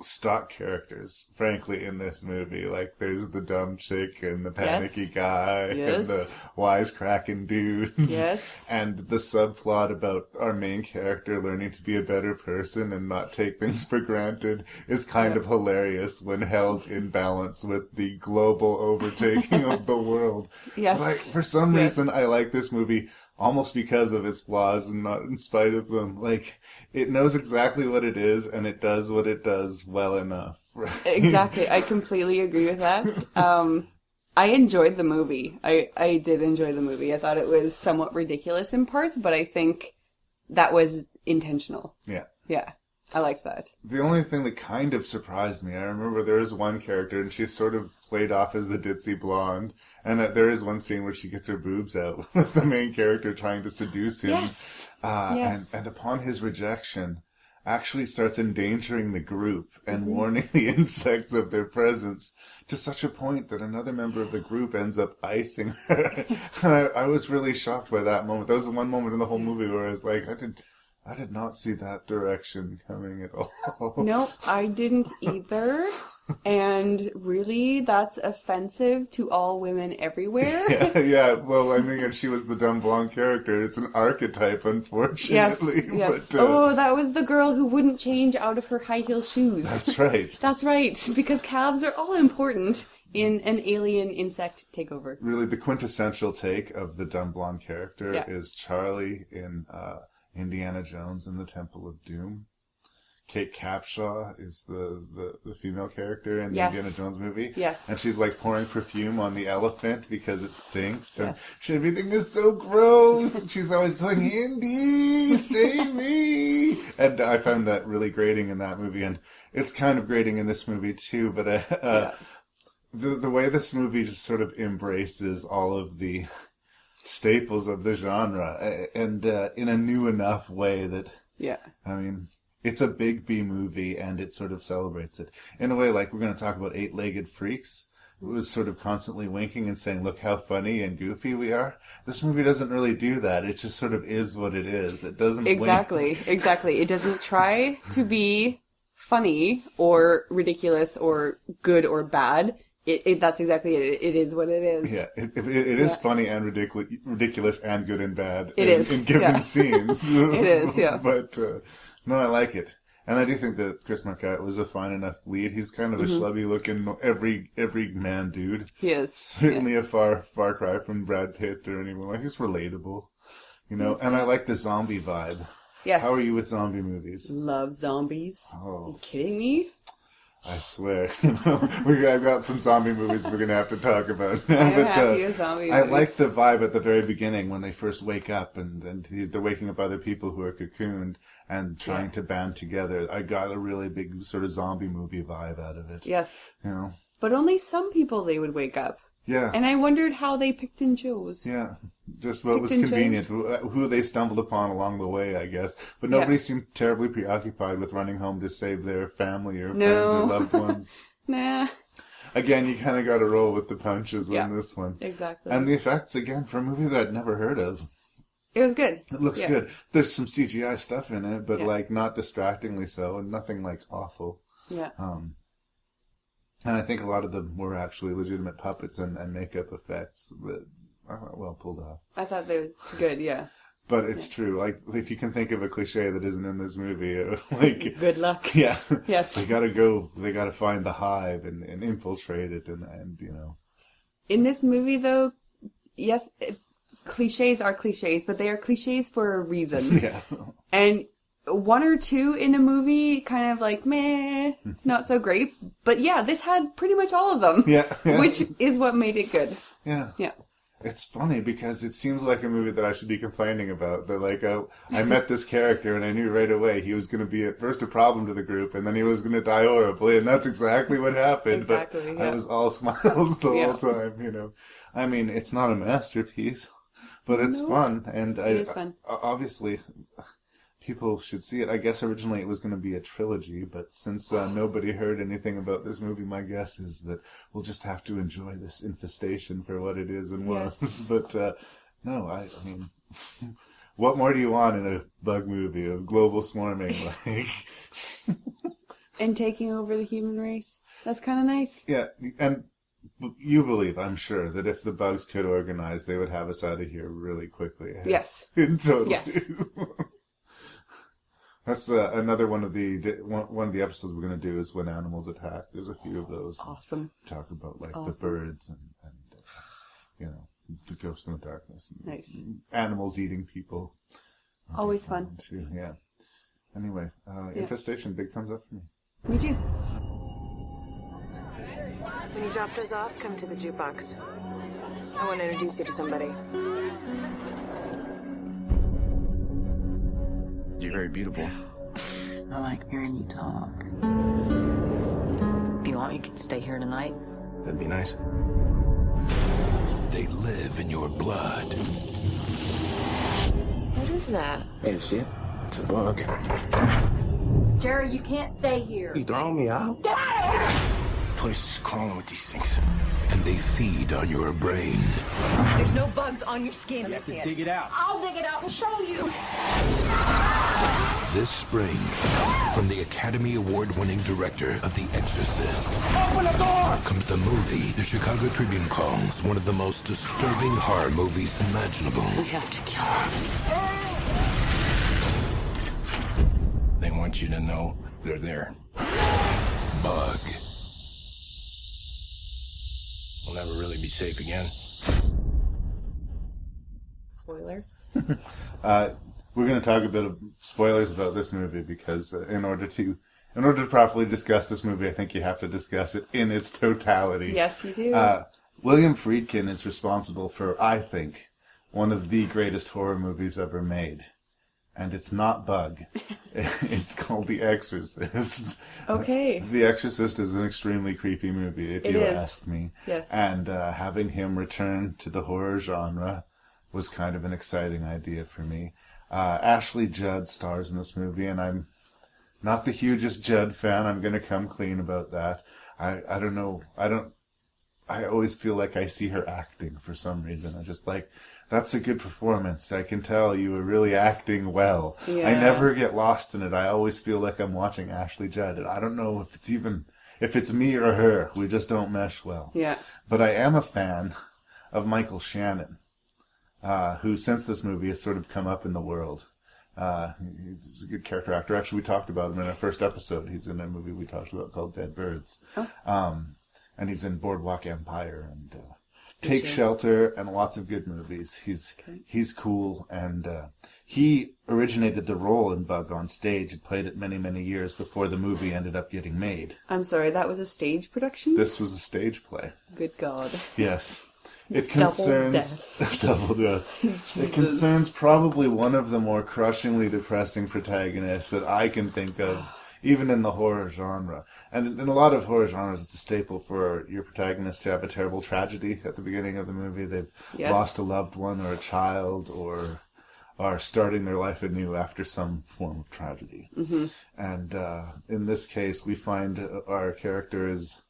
stock characters, frankly, in this movie. There's the dumb chick and the panicky guy and the wisecracking dude. Yes. And the subplot about our main character learning to be a better person and not take things for granted is kind of hilarious when held in balance with the global overtaking of the world. Yes. For some reason, I like this movie almost because of its flaws and not in spite of them. It knows exactly what it is, and it does what it does well enough. Exactly. I completely agree with that. I enjoyed the movie. I did enjoy the movie. I thought it was somewhat ridiculous in parts, but I think that was intentional. Yeah. Yeah. I liked that. The only thing that kind of surprised me, I remember there was one character, and she's sort of played off as the ditzy blonde, and there is one scene where she gets her boobs out with the main character trying to seduce him. Yes. And upon his rejection, actually starts endangering the group and warning the insects of their presence to such a point that another member of the group ends up icing her. I was really shocked by that moment. That was the one moment in the whole movie where I was like, I did not see that direction coming at all. Nope, I didn't either. And really, that's offensive to all women everywhere. Yeah. Well, I mean, she was the dumb blonde character. It's an archetype, unfortunately. Yes. But, that was the girl who wouldn't change out of her high heel shoes. That's right. That's right, because calves are all important in an alien insect takeover. Really, the quintessential take of the dumb blonde character is Charlie in Indiana Jones and the Temple of Doom. Kate Capshaw is the female character in the Indiana Jones movie. Yes. And she's like pouring perfume on the elephant because it stinks. And everything is so gross. And she's always going, Indy, save me. And I found that really grating in that movie. And it's kind of grating in this movie too. But the way this movie just sort of embraces all of the staples of the genre and in a new enough way that, I mean, it's a big B movie and it sort of celebrates it. In a way, like we're going to talk about Eight-Legged Freaks, who was sort of constantly winking and saying, look how funny and goofy we are. This movie doesn't really do that. It just sort of is what it is. It doesn't Exactly. It doesn't try to be funny or ridiculous or good or bad. That's exactly it. It is what it is. Yeah, it is funny and ridiculous and good and bad. It is in given scenes. It is, yeah. But no, I like it, and I do think that Chris Marquette was a fine enough lead. He's kind of a schlubby-looking every man dude. He is certainly a far cry from Brad Pitt or anyone. Like, he's relatable, you know. And I like the zombie vibe. Yes. How are you with zombie movies? Love zombies. Oh. Are you kidding me? I swear, I've got some zombie movies we're going to have to talk about. I am happy with zombie movies. I like the vibe at the very beginning when they first wake up and they're waking up other people who are cocooned and trying to band together. I got a really big sort of zombie movie vibe out of it. Yes. You know? But only some people they would wake up. Yeah. And I wondered how they picked and chose. Yeah. Just what was convenient. Who they stumbled upon along the way, I guess. But nobody seemed terribly preoccupied with running home to save their family or friends or loved ones. Nah. Again, you kind of got to roll with the punches on this one. Exactly. And the effects, again, for a movie that I'd never heard of. It was good. It looks good. There's some CGI stuff in it, but like not distractingly so, and nothing like awful. Yeah. And I think a lot of them were actually legitimate puppets and makeup effects that well pulled off. I thought that was good, yeah. But it's true. Like, if you can think of a cliche that isn't in this movie, like... Good luck. Yeah. Yes. They gotta find the hive and infiltrate it and, you know... In this movie, though, yes, cliches are cliches, but they are cliches for a reason. Yeah. And one or two in a movie, kind of like, meh, not so great. But yeah, this had pretty much all of them. Yeah. Which is what made it good. Yeah. Yeah. It's funny because it seems like a movie that I should be complaining about. That like I met this character and I knew right away he was going to be at first a problem to the group and then he was going to die horribly, and that's exactly what happened. Exactly, but I was all smiles the whole time, you know. I mean, it's not a masterpiece, but it's fun, and it is fun. Obviously, people should see it. I guess originally it was going to be a trilogy, but since nobody heard anything about this movie, my guess is that we'll just have to enjoy this infestation for what it is and was. Yes. But no, I mean, what more do you want in a bug movie of global swarming? Like, and taking over the human race. That's kind of nice. yeah, and you believe, I'm sure, that if the bugs could organize, they would have us out of here really quickly. Yes. Totally. Yes. That's another one of the episodes we're going to do is when animals attack. There's a few of those. Awesome. Talk about like the birds and you know, the ghost in the darkness. And nice. Animals eating people. Always fun. Too, yeah. Anyway, Infestation, big thumbs up for me. Me too. When you drop those off, come to the jukebox. I want to introduce you to somebody. You're very beautiful. I like hearing you talk. If you want, you can stay here tonight. That'd be nice. They live in your blood. What is that? Hey, you see it? It's a bug. Jerry, you can't stay here. You throwing me out? Place is crawling with these things. and they feed on your brain. There's no bugs on your skin. You have to dig it out. I'll dig it out and show you. This spring, from the Academy Award-winning director of The Exorcist, Open the door! comes the movie the Chicago Tribune calls one of the most disturbing horror movies imaginable. We have to kill her. They want you to know they're there. Bug. We'll never really be safe again. Spoiler. We're going to talk a bit of spoilers about this movie because in order to properly discuss this movie, I think you have to discuss it in its totality. Yes, you do. William Friedkin is responsible for, I think, one of the greatest horror movies ever made. And it's not Bug. It's called The Exorcist. Okay. The Exorcist is an extremely creepy movie, if you ask me. Yes. And having him return to the horror genre was kind of an exciting idea for me. Ashley Judd stars in this movie, and I'm not the hugest Judd fan. I'm going to come clean about that. I don't know. I always feel like I see her acting for some reason. I just like, that's a good performance. I can tell you were really acting well. Yeah. I never get lost in it. I always feel like I'm watching Ashley Judd, and I don't know if it's me or her. We just don't mesh well. Yeah. But I am a fan of Michael Shannon, who since this movie has sort of come up in the world. He's a good character actor. Actually, we talked about him in our first episode. He's in a movie we talked about called Dead Birds. Oh. And he's in Boardwalk Empire and Take Shelter and lots of good movies. He's cool, and he originated the role in Bug on stage and played it many, many years before the movie ended up getting made. I'm sorry, that was a stage production? This was a stage play. Good God. Yes. It concerns double death. It concerns probably one of the more crushingly depressing protagonists that I can think of, even in the horror genre. And in a lot of horror genres, it's a staple for your protagonist to have a terrible tragedy at the beginning of the movie. They've lost a loved one or a child, or are starting their life anew after some form of tragedy. Mm-hmm. And in this case, we find our character is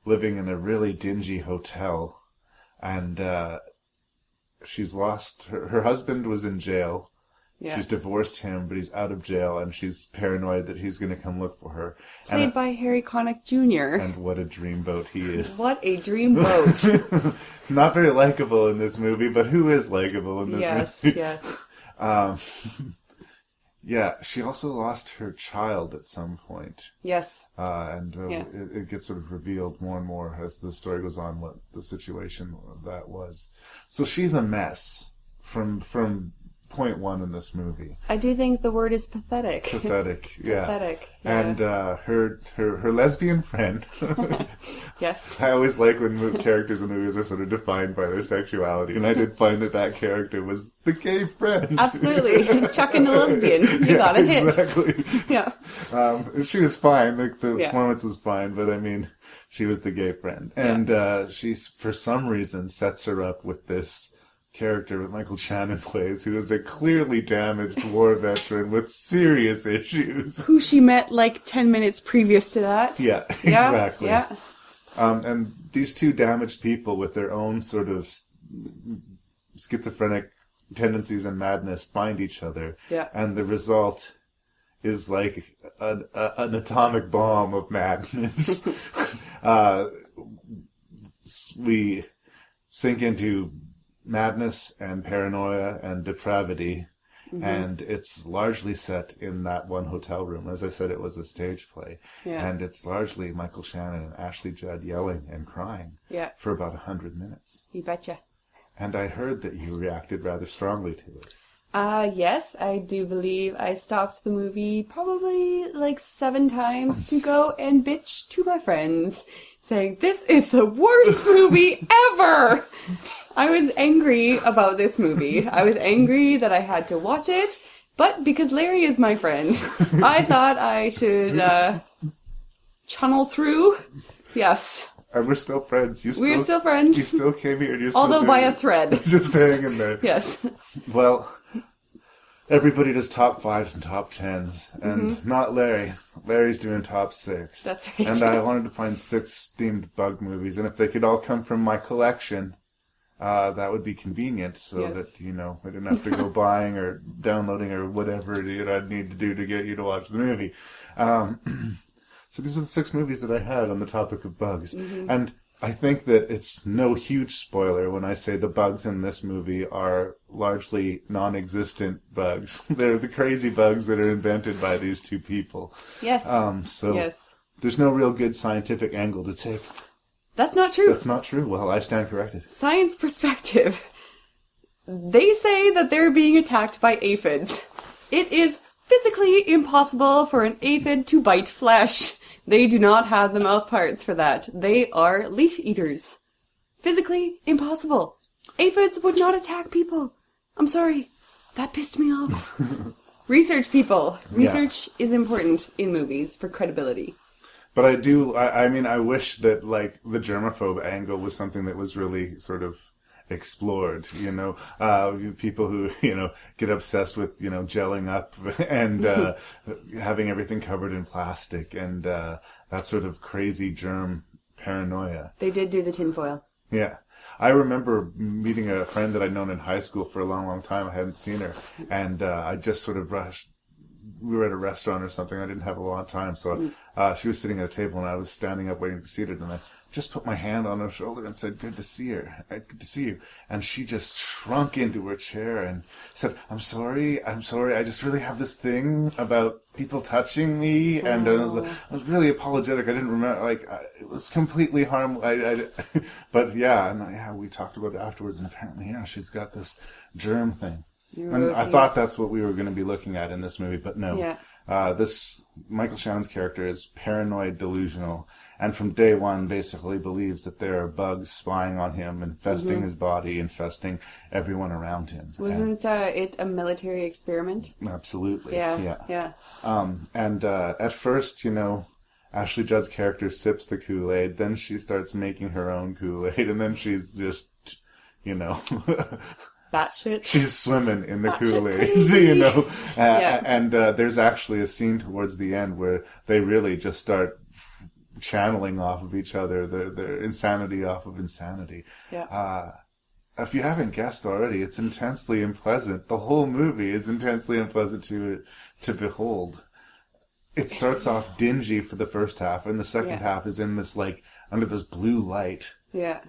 living in a really dingy hotel. And she's lost... Her husband was in jail. Yeah. She's divorced him, but he's out of jail, and she's paranoid that he's going to come look for her. Played by Harry Connick Jr. And what a dreamboat he is. What a dreamboat. Not very likable in this movie, but who is likable in this movie? Yes. Yeah, she also lost her child at some point. Yes. It gets sort of revealed more and more as the story goes on what the situation of that was. So she's a mess from point one in this movie. I do think the word is pathetic. Pathetic, yeah. Pathetic, yeah. And her lesbian friend. Yes. I always like when characters in movies are sort of defined by their sexuality, and I did find that character was the gay friend. Absolutely. Chucking the lesbian. You got a hit. Exactly. Yeah. She was fine. The performance was fine, but I mean, she was the gay friend. And she's, for some reason, sets her up with this character that Michael Shannon plays, who is a clearly damaged war veteran with serious issues. Who she met like 10 minutes previous to that. Yeah, exactly. Yeah. And these two damaged people with their own sort of schizophrenic tendencies and madness find each other. Yeah. And the result is like an atomic bomb of madness. We sink into madness and paranoia and depravity, and it's largely set in that one hotel room. As I said, it was a stage play, and it's largely Michael Shannon and Ashley Judd yelling and crying for about 100 minutes. You betcha. And I heard that you reacted rather strongly to it. Yes, I do believe I stopped the movie probably like 7 times to go and bitch to my friends, saying, "This is the worst movie ever!" I was angry about this movie. I was angry that I had to watch it, but because Larry is my friend, I thought I should channel through. Yes. And we're still friends. We're still friends. You still came here and you're still although by a thread. Just hanging in there. Yes. Well, everybody does top 5s and top 10s, and not Larry. Larry's doing top 6. That's right. And I wanted to find 6 themed bug movies, and if they could all come from my collection, that would be convenient, so that, you know, I didn't have to go buying or downloading or whatever I'd need to do to get you to watch the movie. So these were the 6 movies that I had on the topic of bugs. Mm-hmm. And I think that it's no huge spoiler when I say the bugs in this movie are largely non-existent bugs. They're the crazy bugs that are invented by these 2 people. Yes. So there's no real good scientific angle to take. That's not true. That's not true. Well, I stand corrected. Science perspective. They say that they're being attacked by aphids. It is physically impossible for an aphid to bite flesh. They do not have the mouth parts for that. They are leaf eaters. Physically impossible. Aphids would not attack people. I'm sorry. That pissed me off. Research, people. Research is important in movies for credibility. But I mean, I wish that, like, the germaphobe angle was something that was really sort of explored, you know, people who, you know, get obsessed with, you know, gelling up and having everything covered in plastic and that sort of crazy germ paranoia. They did do the tinfoil. Yeah. I remember meeting a friend that I'd known in high school for a long, long time. I hadn't seen her, and I just sort of rushed. We were at a restaurant or something. I didn't have a lot of time, so she was sitting at a table, and I was standing up waiting to be seated, and I just put my hand on her shoulder and said, "Good to see her. Good to see you." And she just shrunk into her chair and said, I'm sorry. I just really have this thing about people touching me." And I was really apologetic. I didn't remember, like, it was completely harmless. But yeah, we talked about it afterwards, and apparently, she's got this germ thing. And I thought that's what we were going to be looking at in this movie, but no. Yeah. This Michael Shannon's character is paranoid, delusional, and from day one basically believes that there are bugs spying on him, infesting his body, infesting everyone around him. Wasn't it a military experiment? Absolutely. Yeah. And at first, you know, Ashley Judd's character sips the Kool-Aid, then she starts making her own Kool-Aid, and then she's just, you know... Batshit. She's swimming in the Kool-Aid, you know. And there's actually a scene towards the end where they really just start channeling off of each other, their insanity off of insanity. Yeah. If you haven't guessed already, it's intensely unpleasant. The whole movie is intensely unpleasant to behold. It starts off dingy for the first half, and the second half is in this, like, under this blue light. Yeah.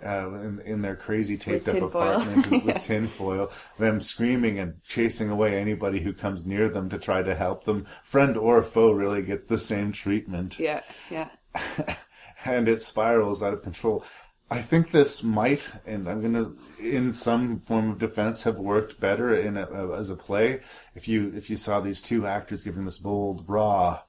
In their crazy taped up apartment with tinfoil, them screaming and chasing away anybody who comes near them to try to help them. Friend or foe really gets the same treatment. Yeah. And it spirals out of control. I think this might, and I'm going to, in some form of defense, have worked better as a play. If you saw these 2 actors giving this bold, raw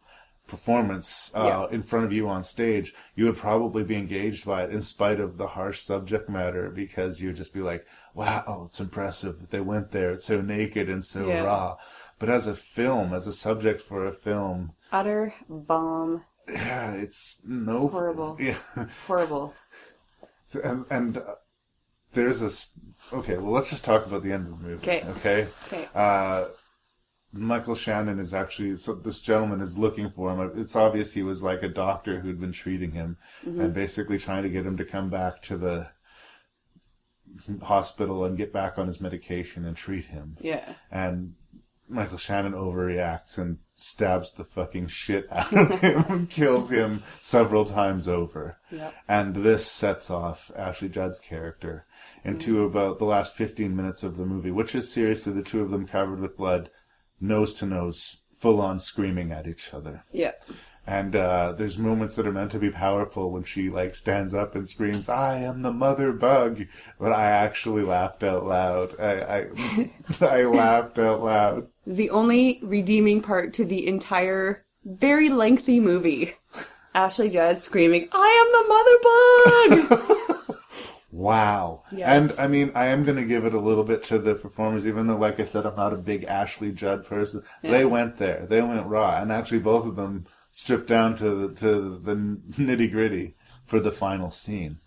performance in front of you on stage, you would probably be engaged by it in spite of the harsh subject matter, because you would just be like, wow, it's impressive. They went there. It's so naked and so raw. But as a film, as a subject for a film... Utter bomb. Yeah, it's horrible. Yeah. Horrible. And there's okay, well, let's just talk about the end of the movie. Okay. Michael Shannon is actually, so this gentleman is looking for him. It's obvious he was like a doctor who'd been treating him and basically trying to get him to come back to the hospital and get back on his medication and treat him. Yeah. And Michael Shannon overreacts and stabs the fucking shit out of him and kills him several times over. Yep. And this sets off Ashley Judd's character into about the last 15 minutes of the movie, which is seriously the 2 of them covered with blood, nose to nose, full on screaming at each other. Yeah. And there's moments that are meant to be powerful when she, like, stands up and screams, "I am the mother bug." But I actually laughed out loud. I laughed out loud. The only redeeming part to the entire very lengthy movie. Ashley Judd screaming, "I am the mother bug!" Wow. Yes. And, I mean, I am going to give it a little bit to the performers, even though, like I said, I'm not a big Ashley Judd person. Yeah. They went there. They went raw. And actually, both of them stripped down to the nitty-gritty for the final scene.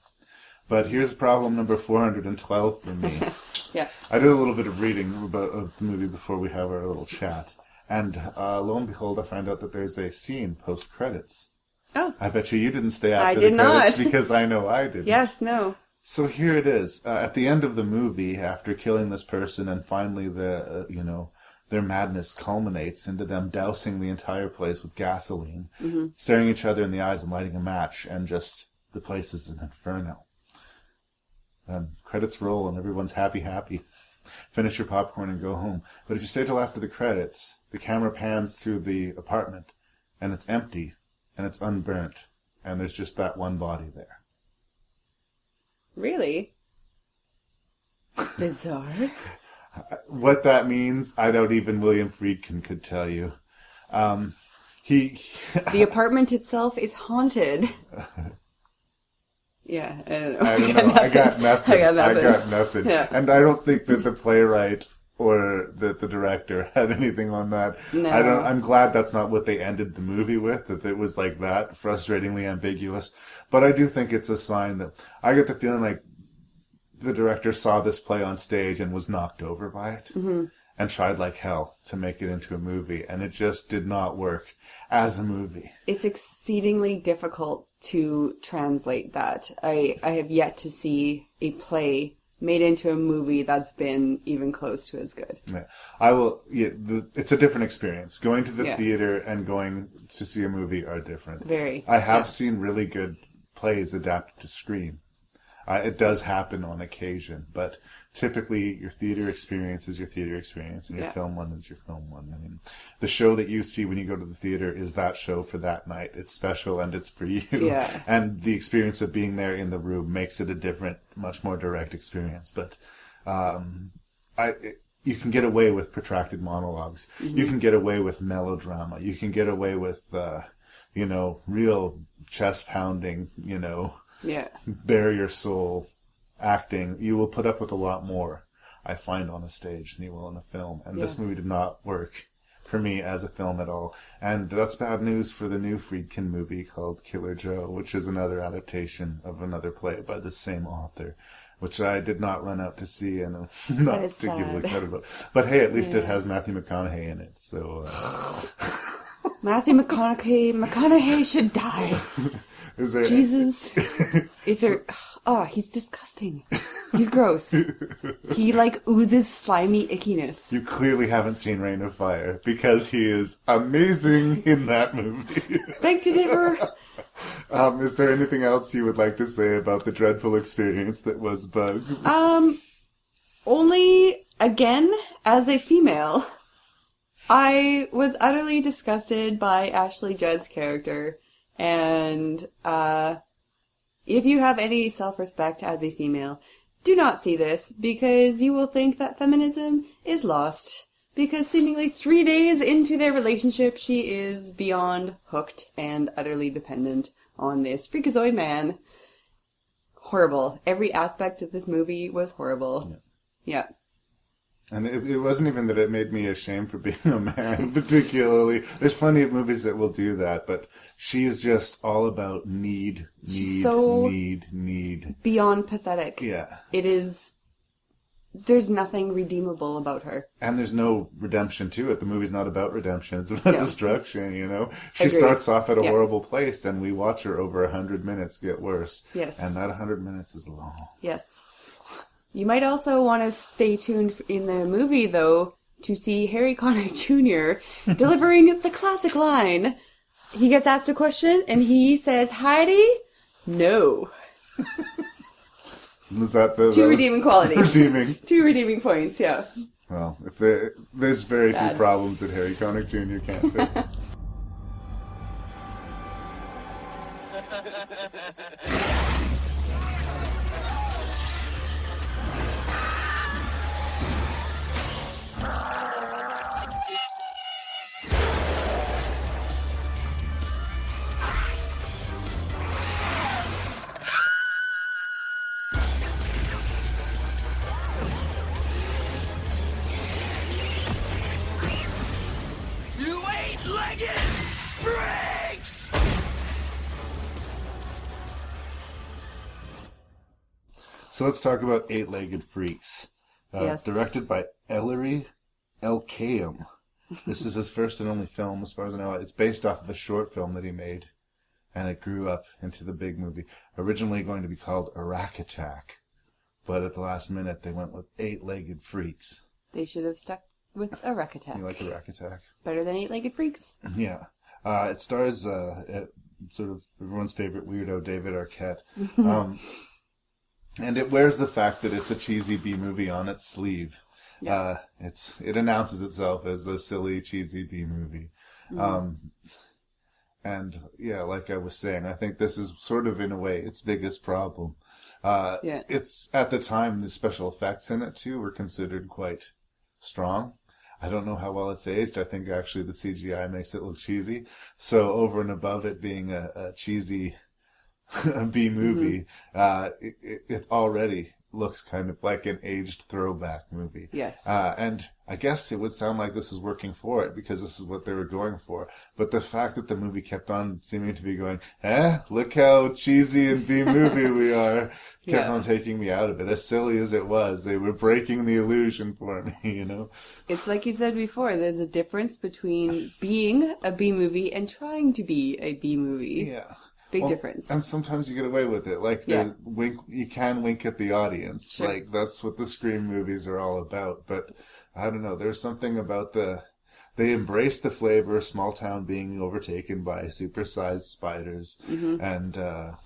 But here's problem number 412 for me. Yeah. I did a little bit of reading of the movie before we have our little chat. And lo and behold, I find out that there's a scene post-credits. Oh. I bet you didn't stay after I the did credits not. because I know I didn't. Yes, no. So here it is. At the end of the movie, after killing this person and finally their madness culminates into them dousing the entire place with gasoline, staring each other in the eyes and lighting a match, and just the place is an inferno. And credits roll and everyone's happy. Finish your popcorn and go home. But if you stay till after the credits, the camera pans through the apartment and it's empty and it's unburnt and there's just that one body there. Really? Bizarre. What that means, I doubt even William Friedkin could tell you. The apartment itself is haunted. Yeah, I don't know. I got nothing. Yeah. And I don't think that the playwright or that the director had anything on that. No. I'm glad that's not what they ended the movie with, that it was like that, frustratingly ambiguous. But I do think it's a sign that I get the feeling like the director saw this play on stage and was knocked over by it and tried like hell to make it into a movie. And it just did not work as a movie. It's exceedingly difficult to translate that. I have yet to see a play made into a movie that's been even close to as good. Yeah. I will. Yeah, it's a different experience. Going to the Yeah. theater and going to see a movie are different. Very. I have seen really good plays adapted to screen. It does happen on occasion, but typically your theater experience is your theater experience, and your film one is your film one. I mean, the show that you see when you go to the theater is that show for that night. It's special and it's for you. Yeah. And the experience of being there in the room makes it a different, much more direct experience. But you can get away with protracted monologues. You can get away with melodrama. You can get away with, real chest pounding, bare your soul acting. You will put up with a lot more, I find, on a stage than you will in a film. And this movie did not work for me as a film at all. And that's bad news for the new Friedkin movie called Killer Joe, which is another adaptation of another play by the same author, which I did not run out to see and I'm not particularly excited about. But hey, at least it has Matthew McConaughey in it. So Matthew McConaughey should die. Is there Jesus. He's disgusting. He's gross. He oozes slimy ickiness. You clearly haven't seen Reign of Fire because he is amazing in that movie. Thank you, Deborah. Is there anything else you would like to say about the dreadful experience that was Bug? Only, again, as a female, I was utterly disgusted by Ashley Judd's character. And if you have any self-respect as a female, do not see this, because you will think that feminism is lost. Because seemingly 3 days into their relationship, she is beyond hooked and utterly dependent on this freakazoid man. Horrible. Every aspect of this movie was horrible. Yeah. And it wasn't even that it made me ashamed for being a man, particularly. There's plenty of movies that will do that, but she is just all about need. Beyond pathetic. Yeah. It is... There's nothing redeemable about her. And there's no redemption to it. The movie's not about redemption. It's about destruction, She Agreed. starts off at a horrible place, and we watch her over 100 minutes get worse. Yes. And that 100 minutes is long. Yes. You might also want to stay tuned in the movie, though, to see Harry Connick Jr. delivering the classic line. He gets asked a question, and he says, Heidi? No. Was that Two redeeming qualities. Redeeming. 2 redeeming points, yeah. Well, there's very few problems that Harry Connick Jr. can't fix. So let's talk about Eight-Legged Freaks. Yes. Directed by Ellery Elkayam. This is his first and only film, as far as I know. It's based off of a short film that he made, and it grew up into the big movie. Originally going to be called Arachnophobia, but at the last minute they went with Eight-Legged Freaks. They should have stuck with Arachnophobia. You like Arachnophobia? Better than Eight-Legged Freaks. Yeah. It stars sort of everyone's favorite weirdo, David Arquette. And it wears the fact that it's a cheesy B-movie on its sleeve. Yeah. It announces itself as a silly, cheesy B-movie. And yeah, like I was saying, I think this is sort of, in a way, its biggest problem. It's, at the time, the special effects in it, too, were considered quite strong. I don't know how well it's aged. I think actually the CGI makes it look cheesy. So over and above it being a cheesy B-movie, it already looks kind of like an aged throwback movie. Yes. And I guess it would sound like this is working for it because this is what they were going for. But the fact that the movie kept on seeming to be going, look how cheesy and B-movie we are, kept on taking me out of it. As silly as it was, they were breaking the illusion for me, you know? It's like you said before, there's a difference between being a B-movie and trying to be a B-movie. Yeah. Big difference. And sometimes you get away with it. Like, you can wink at the audience. Sure. Like, that's what the Scream movies are all about. But, I don't know, there's something about they embrace the flavor of small town being overtaken by supersized spiders. And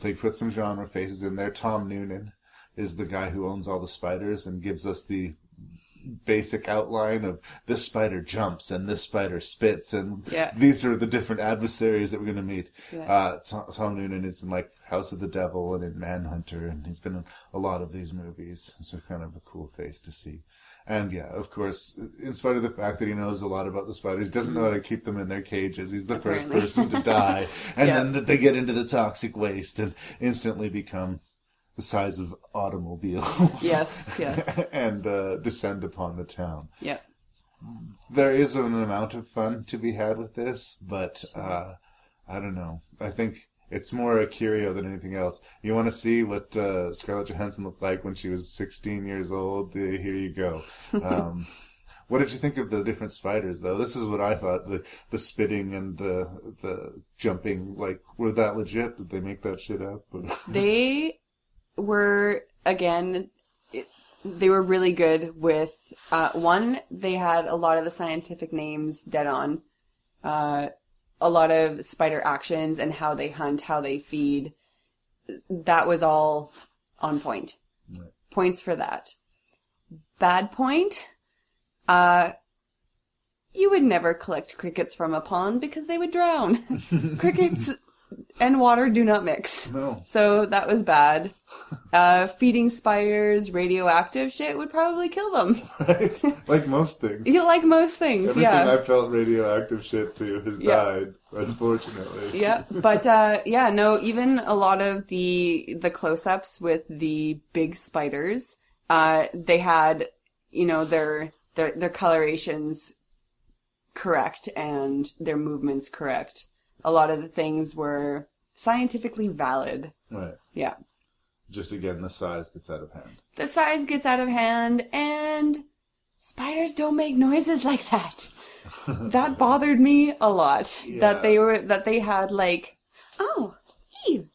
they put some genre faces in there. Tom Noonan is the guy who owns all the spiders and gives us the basic outline of this spider jumps and this spider spits and these are the different adversaries that we're going to meet. Tom Noonan is in like House of the Devil and in Manhunter, and he's been in a lot of these movies. So kind of a cool face to see. And yeah, of course, in spite of the fact that he knows a lot about the spiders, he doesn't know how to keep them in their cages. He's the first person to die. And then that they get into the toxic waste and instantly become the size of automobiles. Yes. And descend upon the town. Yep. There is an amount of fun to be had with this, but I don't know. I think it's more a curio than anything else. You want to see what Scarlett Johansson looked like when she was 16 years old? Here you go. What did you think of the different spiders, though? This is what I thought. The spitting and the jumping, like, were that legit? Did they make that shit up? They were, again, they were really good with, one, they had a lot of the scientific names dead on, a lot of spider actions and how they hunt, how they feed. That was all on point. Right. Points for that. Bad point, you would never collect crickets from a pond because they would drown. Crickets and water do not mix. No. So that was bad. Feeding spiders radioactive shit would probably kill them. Right? Like most things. Yeah, like most things, Everything I felt radioactive shit to has died, unfortunately. Yeah, but no, even a lot of the close-ups with the big spiders, they had, their colorations correct and their movements correct. A lot of the things were scientifically valid. Right. Yeah. Just again, the size gets out of hand. The size gets out of hand, and spiders don't make noises like that. That bothered me a lot. Yeah. That they had like, oh, ew,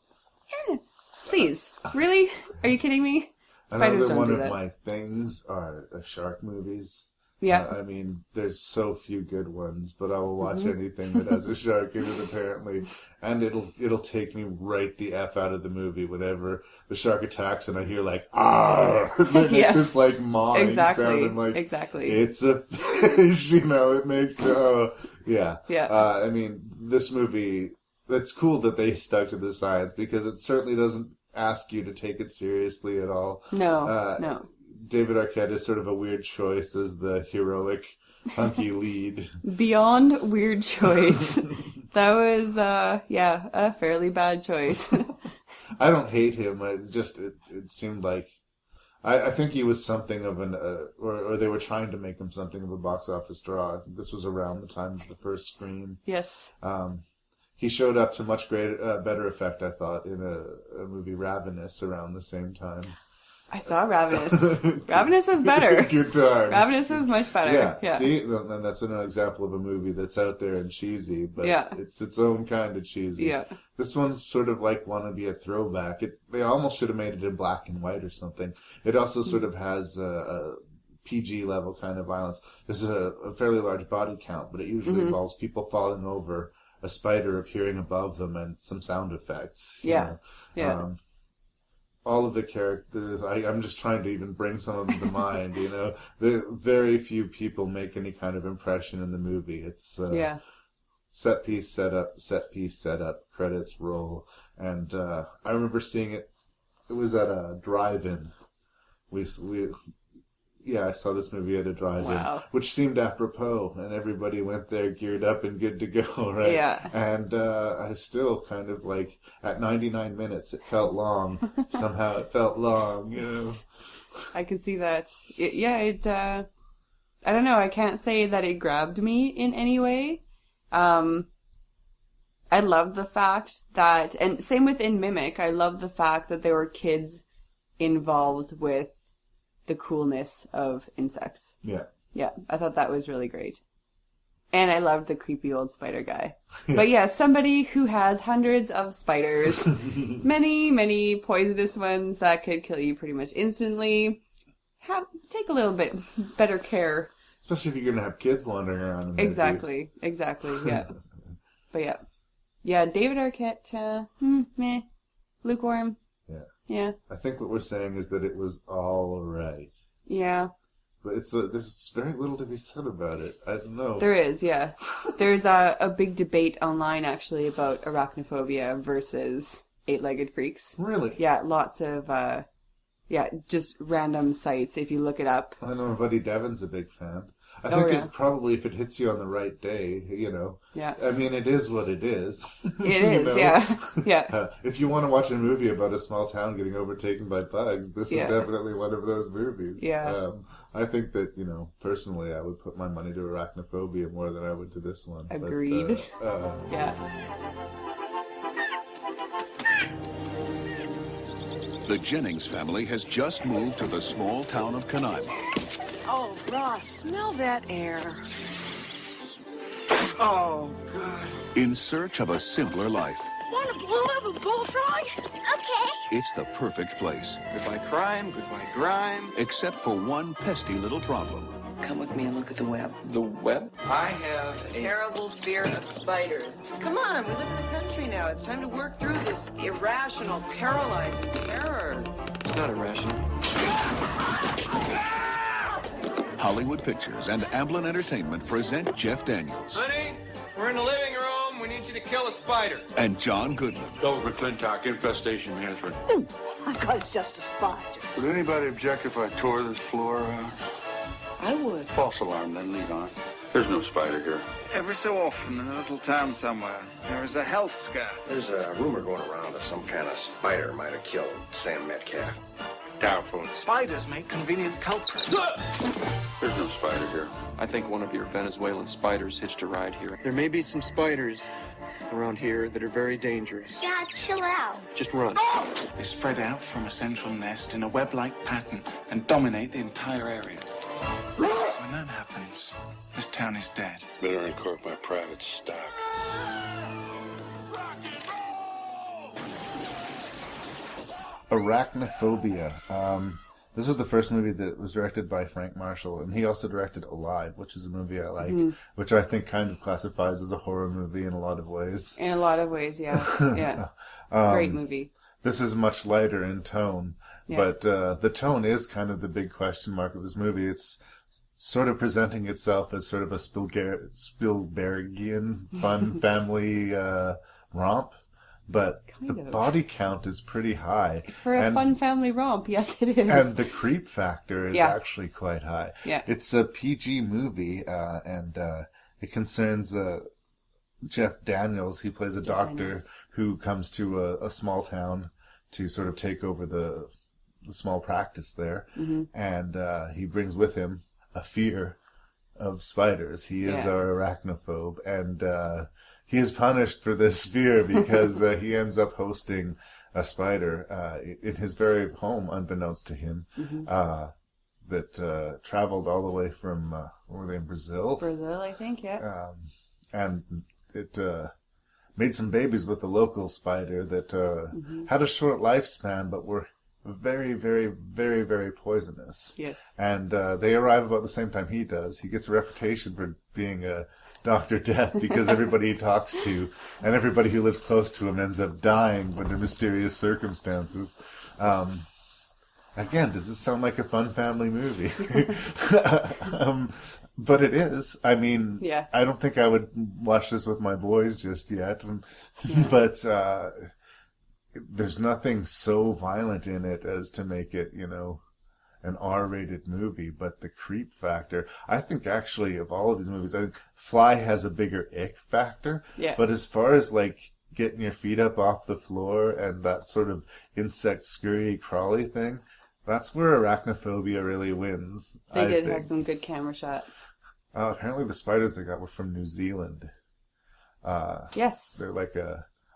yeah, please, really? Are you kidding me? Spiders don't do that. One of my things are shark movies. Yeah. I mean, there's so few good ones, but I will watch anything that has a shark in it, apparently. And it'll take me right the F out of the movie whenever the shark attacks and I hear like, ah! Yes. This like mawing sound. I'm like, it's a fish, it makes the, yeah. Yeah. I mean, this movie, it's cool that they stuck to the science because it certainly doesn't ask you to take it seriously at all. No, no. David Arquette is sort of a weird choice as the heroic, hunky lead. Beyond weird choice. That was, a fairly bad choice. I don't hate him. It seemed like... I think he was something of an... or they were trying to make him something of a box office draw. This was around the time of the first Scream. Yes. He showed up to much better effect, I thought, in a movie Ravenous around the same time. I saw Ravenous. Ravenous was better. Good times. Ravenous was much better. Yeah. See, and that's an example of a movie that's out there and cheesy, but Yeah. it's its own kind of cheesy. Yeah. This one's sort of like want to be a throwback. They almost should have made it in black and white or something. It also sort of has a PG level kind of violence. There's a fairly large body count, but it usually involves people falling over, a spider appearing above them, and some sound effects. You know. Yeah. All of the characters, I'm just trying to even bring some of them to mind, you know. Very few people make any kind of impression in the movie. It's set piece, set up, credits roll. And I remember seeing it. It was at a drive-in. I saw this movie at a drive-in, which seemed apropos, and everybody went there geared up and good to go, right? Yeah. And I still kind of like, at 99 minutes, it felt long. Somehow it felt long, you know? I can see that. I don't know, I can't say that it grabbed me in any way. I love the fact that, and same within Mimic, I love the fact that there were kids involved with the coolness of insects. Yeah. Yeah, I thought that was really great. And I loved the creepy old spider guy. But yeah, somebody who has hundreds of spiders, many, many poisonous ones that could kill you pretty much instantly. Take a little bit better care. Especially if you're going to have kids wandering around in there. Exactly, yeah. But yeah. Yeah, David Arquette, meh. Lukewarm. Yeah. I think what we're saying is that it was all right. Yeah. But there's very little to be said about it. I don't know. There is, yeah. There's a big debate online, actually, about arachnophobia versus eight-legged freaks. Really? Yeah, lots of, just random sites, if you look it up. I know my buddy Devin's a big fan. I think it probably, if it hits you on the right day, you know. Yeah. I mean, it is what it is. It is, yeah. Yeah. If you want to watch a movie about a small town getting overtaken by bugs, this is definitely one of those movies. Yeah. I think that, you know, personally, I would put my money to Arachnophobia more than I would to this one. Agreed. Yeah. The Jennings family has just moved to the small town of Canaima. Oh, Ross, smell that air. Oh, God. In search of a simpler life. Want to blow up a bullfrog? Okay. It's the perfect place. Goodbye crime, goodbye grime. Except for one pesky little problem. Come with me and look at the web. The web? I have a Terrible fear of spiders. Come on, we live in the country now. It's time to work through this irrational, paralyzing terror. It's not irrational. Hollywood Pictures and Amblin Entertainment present Jeff Daniels. Honey, we're in the living room. We need you to kill a spider. And John Goodman. Over McClintock, Infestation Management. That guy's just a spider. Would anybody object if I tore this floor out? I would. False alarm, then lead on. There's no spider here. Every so often in a little town somewhere, there is a health scare. There's a rumor going around that some kind of spider might have killed Sam Metcalf. Doubtful. Spiders make convenient culprits. There's no spider here. I think one of your Venezuelan spiders hitched a ride here. There may be some spiders around here that are very dangerous. God, chill out. Just run. They spread out from a central nest in a web-like pattern and dominate the entire area. When that happens, this town is dead. Better uncork my private stock. Arachnophobia. This was the first movie that was directed by Frank Marshall, and he also directed Alive, which is a movie I like, which I think kind of classifies as a horror movie in a lot of ways. In a lot of ways, yeah. Yeah. Great movie. This is much lighter in tone, but the tone is kind of the big question mark of this movie. It's sort of presenting itself as sort of a Spielbergian fun family romp. But the body count is pretty high. For a fun family romp, yes it is. And the creep factor is actually quite high. Yeah. It's a PG movie, and it concerns Jeff Daniels. He plays a doctor who comes to a small town to sort of take over the small practice there. Mm-hmm. And he brings with him a fear of spiders. He is our arachnophobe, and he is punished for this fear because he ends up hosting a spider in his very home, unbeknownst to him, that traveled all the way from, were they in Brazil? Brazil, I think, yeah. And it made some babies with a local spider that had a short lifespan, but were very, very, very, very poisonous. Yes. And they arrive about the same time he does. He gets a reputation for being a Dr. Death because everybody he talks to and everybody who lives close to him ends up dying under mysterious circumstances. Again, does this sound like a fun family movie? But it is. I mean, yeah. I don't think I would watch this with my boys just yet. But there's nothing so violent in it as to make it, an R-rated movie. But the creep factor, I think actually of all of these movies, I think Fly has a bigger ick factor. Yeah. But as far as like getting your feet up off the floor and that sort of insect scurry crawly thing, that's where Arachnophobia really wins. They did have some good camera shot. Apparently the spiders they got were from New Zealand. Yes. They're like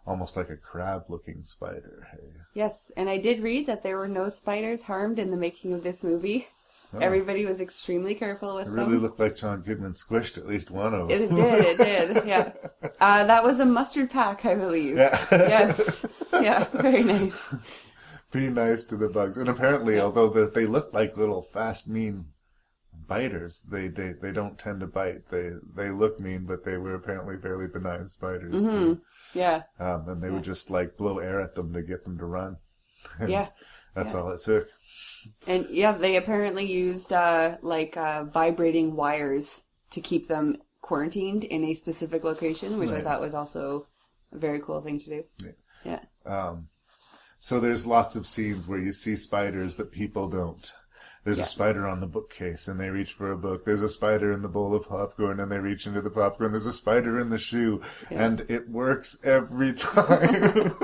almost like a crab-looking spider. Hey. Yes, and I did read that there were no spiders harmed in the making of this movie. Oh. Everybody was extremely careful with them. It really looked like John Goodman squished at least one of them. It did, yeah. That was a mustard pack, I believe. Yeah. Yes. Yeah, very nice. Be nice to the bugs. And apparently, although they look like little fast, mean biters, they don't tend to bite. They look mean, but they were apparently fairly benign spiders too. Yeah. And they would just like blow air at them to get them to run. And yeah. That's all it took. And yeah, they apparently used vibrating wires to keep them quarantined in a specific location, which I thought was also a very cool thing to do. Yeah. So there's lots of scenes where you see spiders, but people don't. There's a spider on the bookcase, and they reach for a book. There's a spider in the bowl of popcorn, and they reach into the popcorn. There's a spider in the shoe, and it works every time.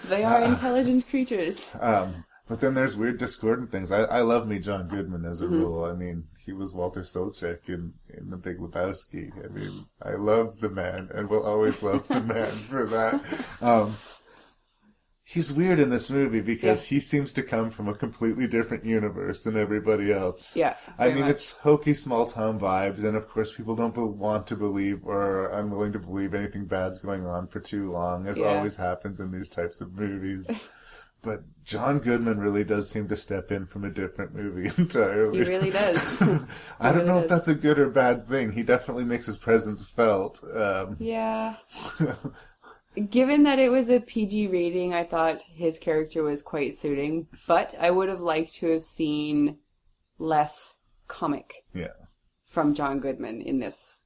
They are intelligent creatures. But then there's weird discordant things. I love me John Goodman as a rule. I mean, he was Walter Sobchak in The Big Lebowski. I mean, I love the man, and will always love the man for that. He's weird in this movie because he seems to come from a completely different universe than everybody else. Yeah. I mean, it's hokey small-town vibes, and of course people don't want to believe or are unwilling to believe anything bad's going on for too long, as always happens in these types of movies. But John Goodman really does seem to step in from a different movie entirely. He really does. I don't know if that's a good or bad thing. He definitely makes his presence felt. Yeah. Given that it was a PG rating, I thought his character was quite suiting, but I would have liked to have seen less comic from John Goodman in this.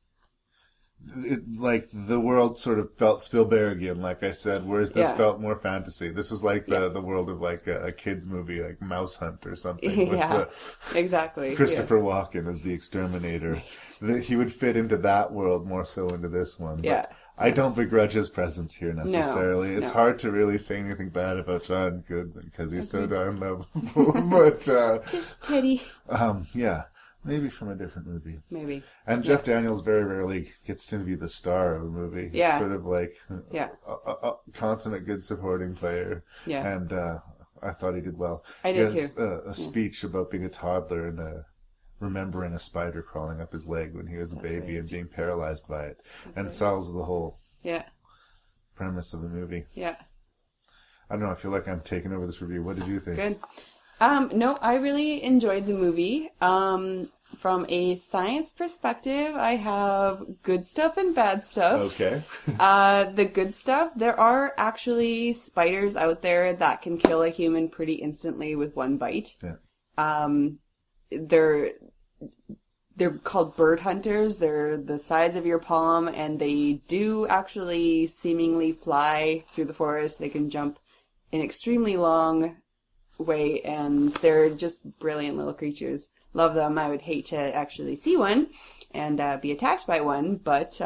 Like, the world sort of felt Spielbergian, like I said, whereas this felt more fantasy. This was like the world of like a kid's movie, like Mouse Hunt or something. Exactly. Christopher Walken as the exterminator. Nice. He would fit into that world more so into this one. But I don't begrudge his presence here necessarily. It's hard to really say anything bad about John Goodman because he's so darn lovable. But just Teddy. Maybe from a different movie. Maybe. And Jeff Daniels very rarely gets to be the star of a movie. He's sort of like a consummate good supporting player. Yeah. And I thought he did well. I did too. He has a speech about being a toddler and remembering a spider crawling up his leg when he was a baby and being paralyzed by it. And sells the whole premise of the movie. Yeah. I don't know, I feel like I'm taking over this review. What did you think? Good. No, I really enjoyed the movie. From a science perspective, I have good stuff and bad stuff. Okay. The good stuff, there are actually spiders out there that can kill a human pretty instantly with one bite. Yeah. They're called bird hunters. They're the size of your palm, and they do actually seemingly fly through the forest. They can jump an extremely long way, and they're just brilliant little creatures. Love them. I would hate to actually see one and be attacked by one, but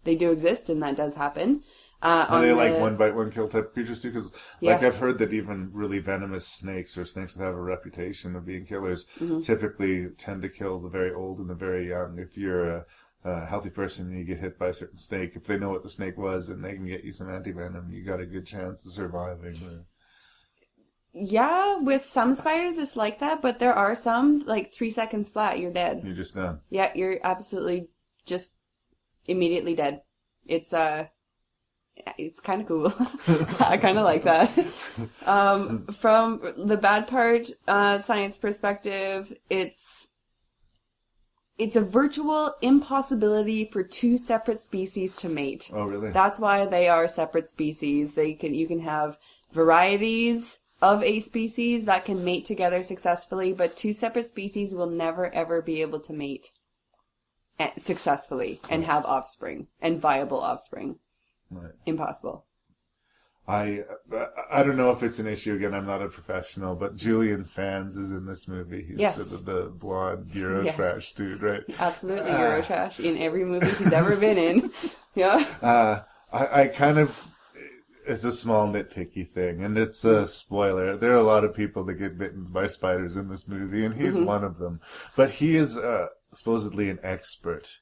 they do exist, and that does happen. Are they like one bite, one kill type of creatures too? Because I've heard that even really venomous snakes or snakes that have a reputation of being killers typically tend to kill the very old and the very young. If you're a healthy person and you get hit by a certain snake, if they know what the snake was and they can get you some antivenom, you got a good chance of surviving. Yeah, with some spiders it's like that, but there are some, like 3 seconds flat, you're dead. You're just done. Yeah, you're absolutely just immediately dead. It's kind of cool. I kind of like that. From the bad part, science perspective, it's a virtual impossibility for two separate species to mate. Oh, really? That's why they are separate species. You can have varieties of a species that can mate together successfully, but two separate species will never ever be able to mate successfully and have offspring and viable offspring. Right. Impossible. I don't know if it's an issue. Again, I'm not a professional, but Julian Sands is in this movie. He's Yes. sort of the blonde Eurotrash dude, right? Absolutely Eurotrash in every movie he's ever been in. Yeah. I kind of... It's a small nitpicky thing, and it's a spoiler. There are a lot of people that get bitten by spiders in this movie, and he's one of them. But he is supposedly an expert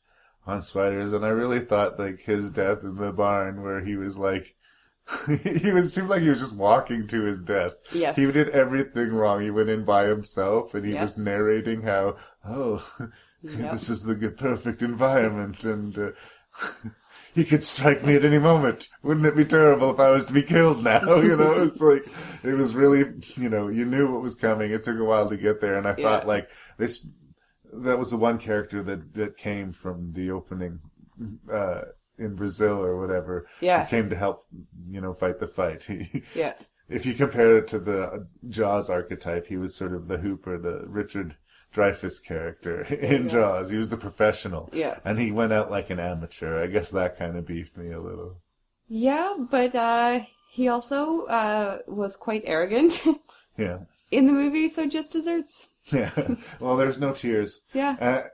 on spiders, and I really thought like his death in the barn, where he was like, seemed like he was just walking to his death. Yes. He did everything wrong. He went in by himself, and he Yep. was narrating how, this is the perfect environment, and he could strike me at any moment. Wouldn't it be terrible if I was to be killed now? It's like, it was really, you knew what was coming. It took a while to get there, and I thought like this. That was the one character that came from the opening in Brazil or whatever. Yeah. Came to help, fight the fight. Yeah. If you compare it to the Jaws archetype, he was sort of the Hooper, the Richard Dreyfuss character in Jaws. He was the professional. Yeah. And he went out like an amateur. I guess that kind of beefed me a little. Yeah, but he also was quite arrogant Yeah. in the movie, so just desserts. Yeah. Well, there's no tears. Yeah.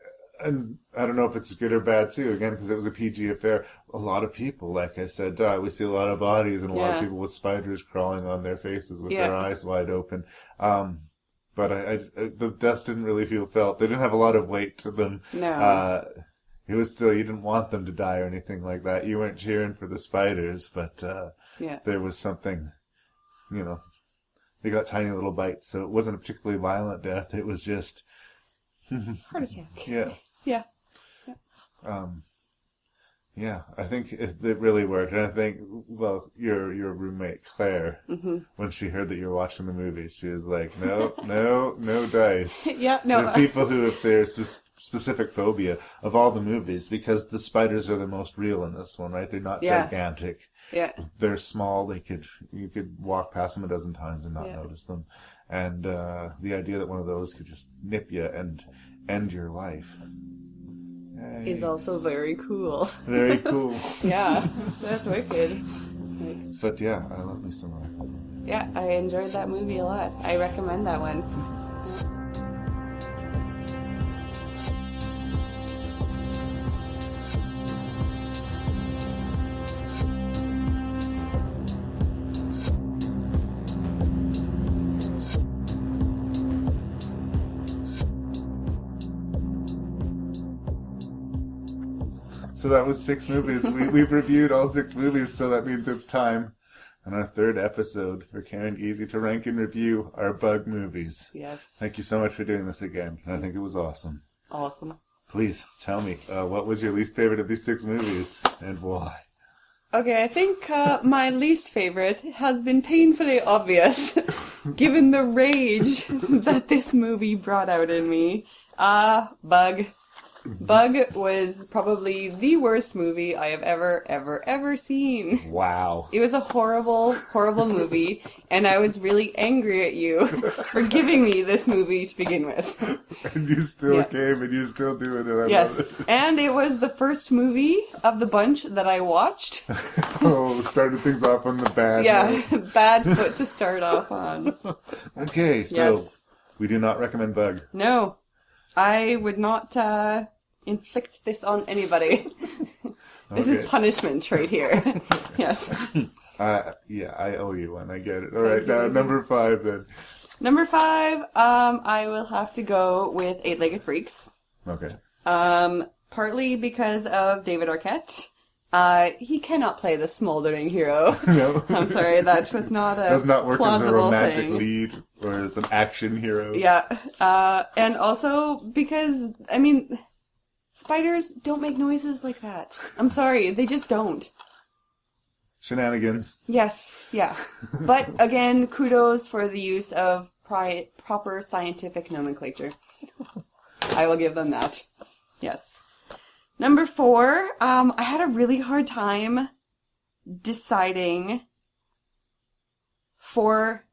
And I don't know if it's good or bad, too, again, because it was a PG affair. A lot of people, like I said, die. We see a lot of bodies and a lot of people with spiders crawling on their faces with their eyes wide open. But the deaths didn't really feel felt. They didn't have a lot of weight to them. No. It was still, you didn't want them to die or anything like that. You weren't cheering for the spiders, but there was something, they got tiny little bites, so it wasn't a particularly violent death. It was just... Heart attack. Yeah. Yeah. Yeah, I think it really worked. And I think, well, your roommate, Claire, when she heard that you were watching the movie, she was like, no dice. Yeah, no. There are people who, if there's specific phobia of all the movies, because the spiders are the most real in this one, right? They're not gigantic. Yeah. They're small. You could walk past them a dozen times and not notice them. And the idea that one of those could just nip you and end your life is also very cool. Very cool. Yeah, that's wicked. But yeah, I love me some more. Yeah, I enjoyed that movie a lot. I recommend that one. So that was 6 movies. We've reviewed all 6 movies, so that means it's time on our 3rd episode for Karen Gesy to rank and review our bug movies. Yes. Thank you so much for doing this again. I think it was awesome. Awesome. Please tell me, what was your least favorite of these 6 movies and why? Okay, I think my least favorite has been painfully obvious, given the rage that this movie brought out in me. Bug. Bug was probably the worst movie I have ever seen. Wow. It was a horrible, horrible movie, and I was really angry at you for giving me this movie to begin with. And you still came, and you still do it, and I love it. And it was the first movie of the bunch that I watched. Started things off on the bad note. Bad foot to start off on. Okay, so we do not recommend Bug. No. I would not inflict this on anybody. This is punishment right here. Yes. Yeah, I owe you one. I get it. All right, now number 5 then. Number 5, I will have to go with 8-Legged Freaks. Okay. partly because of David Arquette. He cannot play the smoldering hero. No. I'm sorry, that was not a does not work as a romantic thing. lead or as an action hero. Yeah. And also because, I mean, spiders don't make noises like that. I'm sorry, they just don't. Shenanigans. Yes, yeah. But again, kudos for the use of proper scientific nomenclature. I will give them that. Yes. Number 4, I had a really hard time deciding 4,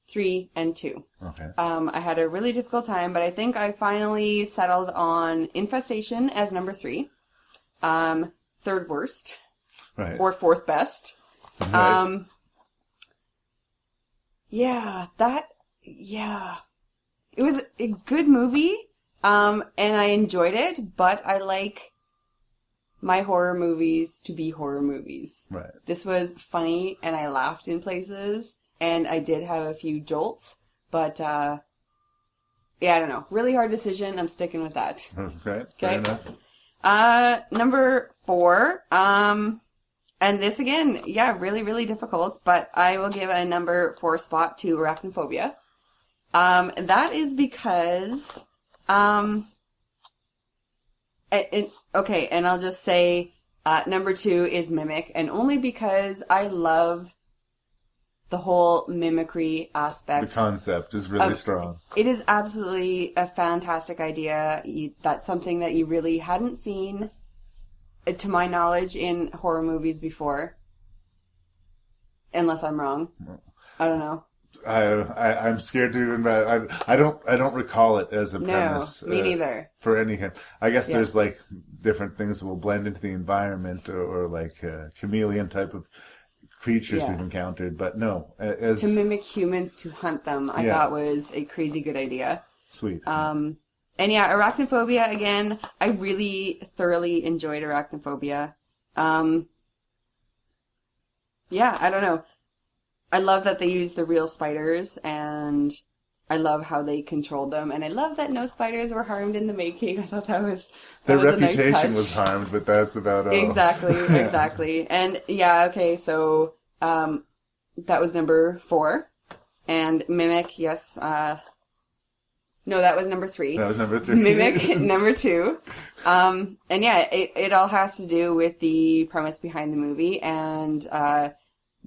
3, and 2. Okay. I had a really difficult time, but I think I finally settled on Infestation as number 3. Third worst. Right. Or fourth best. Right. Yeah. It was a good movie, and I enjoyed it, but I like my horror movies to be horror movies. Right. This was funny, and I laughed in places, and I did have a few jolts, but, yeah, I don't know. Really hard decision. I'm sticking with that. Right. Fair enough. Number 4, and this again, yeah, really, really difficult, but I will give a number 4 spot to Arachnophobia. That is because, okay, and I'll just say, number 2 is Mimic, and only because I love the whole mimicry aspect. The concept is really strong. It is absolutely a fantastic idea. That's something that you really hadn't seen, to my knowledge, in horror movies before. Unless I'm wrong. I don't know. I'm scared to even. I don't recall it as a premise. No, me neither. For any, I guess there's like different things that will blend into the environment, or like chameleon type of creatures we've encountered. But no, as to mimic humans to hunt them, I thought was a crazy good idea. Sweet. And yeah, Arachnophobia, again, I really thoroughly enjoyed Arachnophobia. Yeah, I don't know. I love that they use the real spiders, and I love how they controlled them, and I love that no spiders were harmed in the making. I thought that was their reputation a nice touch. Was harmed, but that's about all. Exactly. And yeah, okay, so that was number 4, and Mimic, yes. No, that was number 3. That was number 3. Mimic, number 2. And yeah, it all has to do with the premise behind the movie, and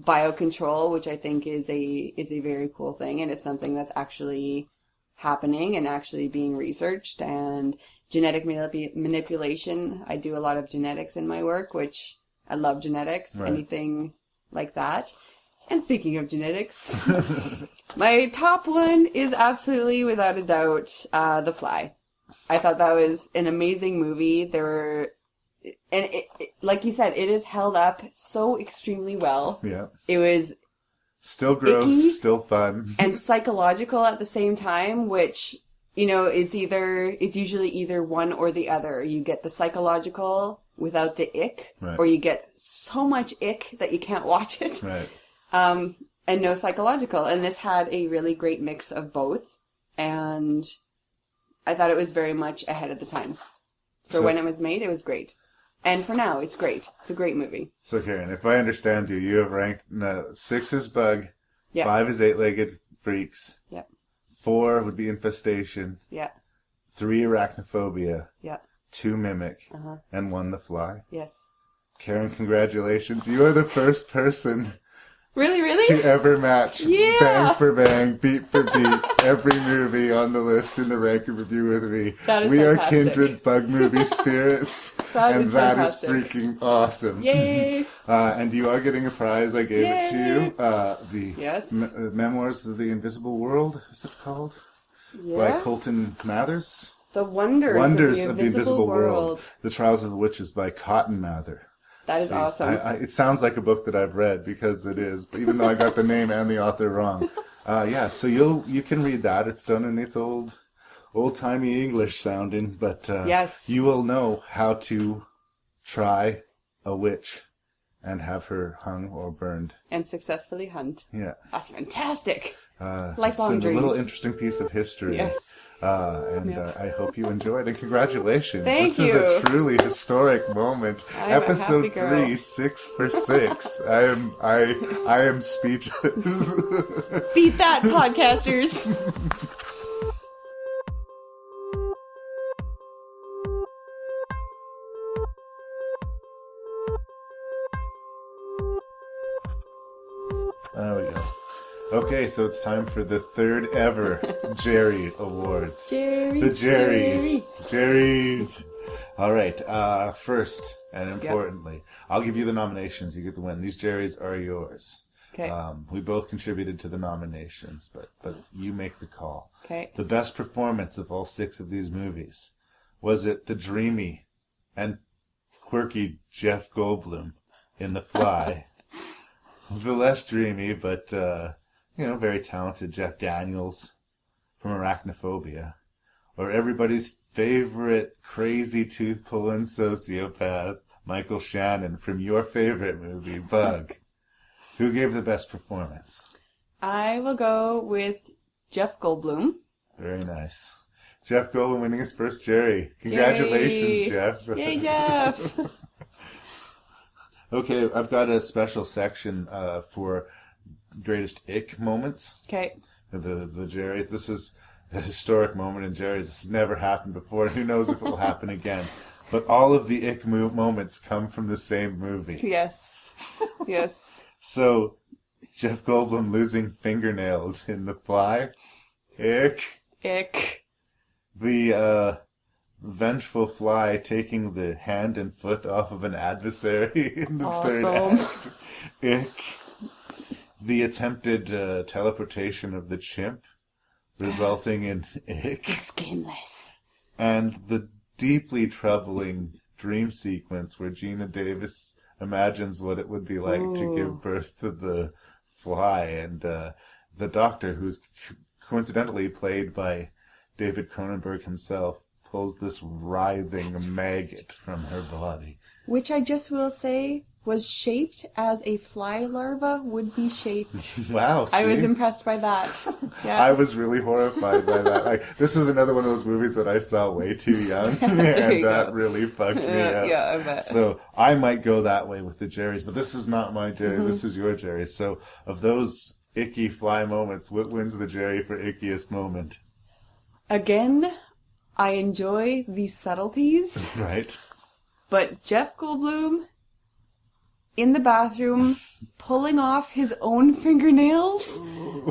biocontrol, which I think is a very cool thing, and it's something that's actually happening and actually being researched. And genetic manipulation, I do a lot of genetics in my work, which I love genetics, anything like that. And speaking of genetics, my top one is absolutely, without a doubt, The Fly. I thought that was an amazing movie. There were, and it, like you said, it is held up so extremely well. Yeah. It was still gross, icky, still fun, and psychological at the same time, which, you know, it's usually either one or the other. You get the psychological without the ick, or you get so much ick that you can't watch it. Right. And no psychological. And this had a really great mix of both. And I thought it was very much ahead of the time. For when it was made, it was great. And for now, it's great. It's a great movie. So, Karen, if I understand you, you have ranked 6 is Bug, 5 is Eight-Legged Freaks, 4 would be Infestation, 3 Arachnophobia, 2 Mimic, and 1 The Fly. Yes. Karen, congratulations. You are the first person... Really? to ever match bang for bang, beat for beat, every movie on the list in the Rank and Review with me. That is we fantastic. are kindred bug movie spirits, that and is that fantastic. is freaking awesome. Yay! And you are getting a prize. I gave it to you. The Memoirs of the Invisible World, is it called? By Colton Mathers. The Wonders of the Invisible World. The Trials of the Witches by Cotton Mather. That is awesome. It sounds like a book that I've read, because it is, even though I got the name and the author wrong. So you can read that. It's done in its old-timey English sounding, but you will know how to try a witch and have her hung or burned. And successfully hunt. Yeah. That's fantastic. It's Lifelong a dream. little interesting piece of history. Yes. I hope you enjoyed, and congratulations. Thank This you. is a truly historic moment. I'm a Episode happy girl. 3, 6 for 6. I am speechless. Beat that, podcasters! There we go. Okay, so it's time for the third ever Jerry Awards. Jerry, the Jerrys. All right. First and importantly, I'll give you the nominations. You get the win. These Jerrys are yours. Okay. We both contributed to the nominations, but you make the call. Okay. The best performance of all 6 of these movies, was it the dreamy and quirky Jeff Goldblum in The Fly? The less dreamy, but very talented Jeff Daniels from Arachnophobia, or everybody's favorite crazy tooth-pulling sociopath, Michael Shannon from your favorite movie, Bug? Who gave the best performance? I will go with Jeff Goldblum. Very nice. Jeff Goldblum winning his first Jerry. Congratulations, Jeff. Yay, Jeff! Okay, I've got a special section for greatest ick moments. Okay. The Jerrys. This is a historic moment in Jerry's. This has never happened before. Who knows if it will happen again? But all of the ick moments come from the same movie. Yes. Yes. So, Jeff Goldblum losing fingernails in The Fly. Ick. Ick. The vengeful fly taking the hand and foot off of an adversary in the third act. Ick. The attempted teleportation of the chimp, resulting in ick. The skinless. And the deeply troubling dream sequence where Gina Davis imagines what it would be like to give birth to the fly, and the doctor, who's coincidentally played by David Cronenberg himself, pulls this writhing maggot from her body. Which I just will say was shaped as a fly larva would be shaped. Wow, see? I was impressed by that. Yeah. I was really horrified by that. This is another one of those movies that I saw way too young, and that really fucked me up. Yeah, I bet. So I might go that way with the Jerrys, but this is not my Jerry. Mm-hmm. This is your Jerry. So of those icky fly moments, what wins the Jerry for ickiest moment? Again, I enjoy these subtleties. Right. But Jeff Goldblum in the bathroom pulling off his own fingernails.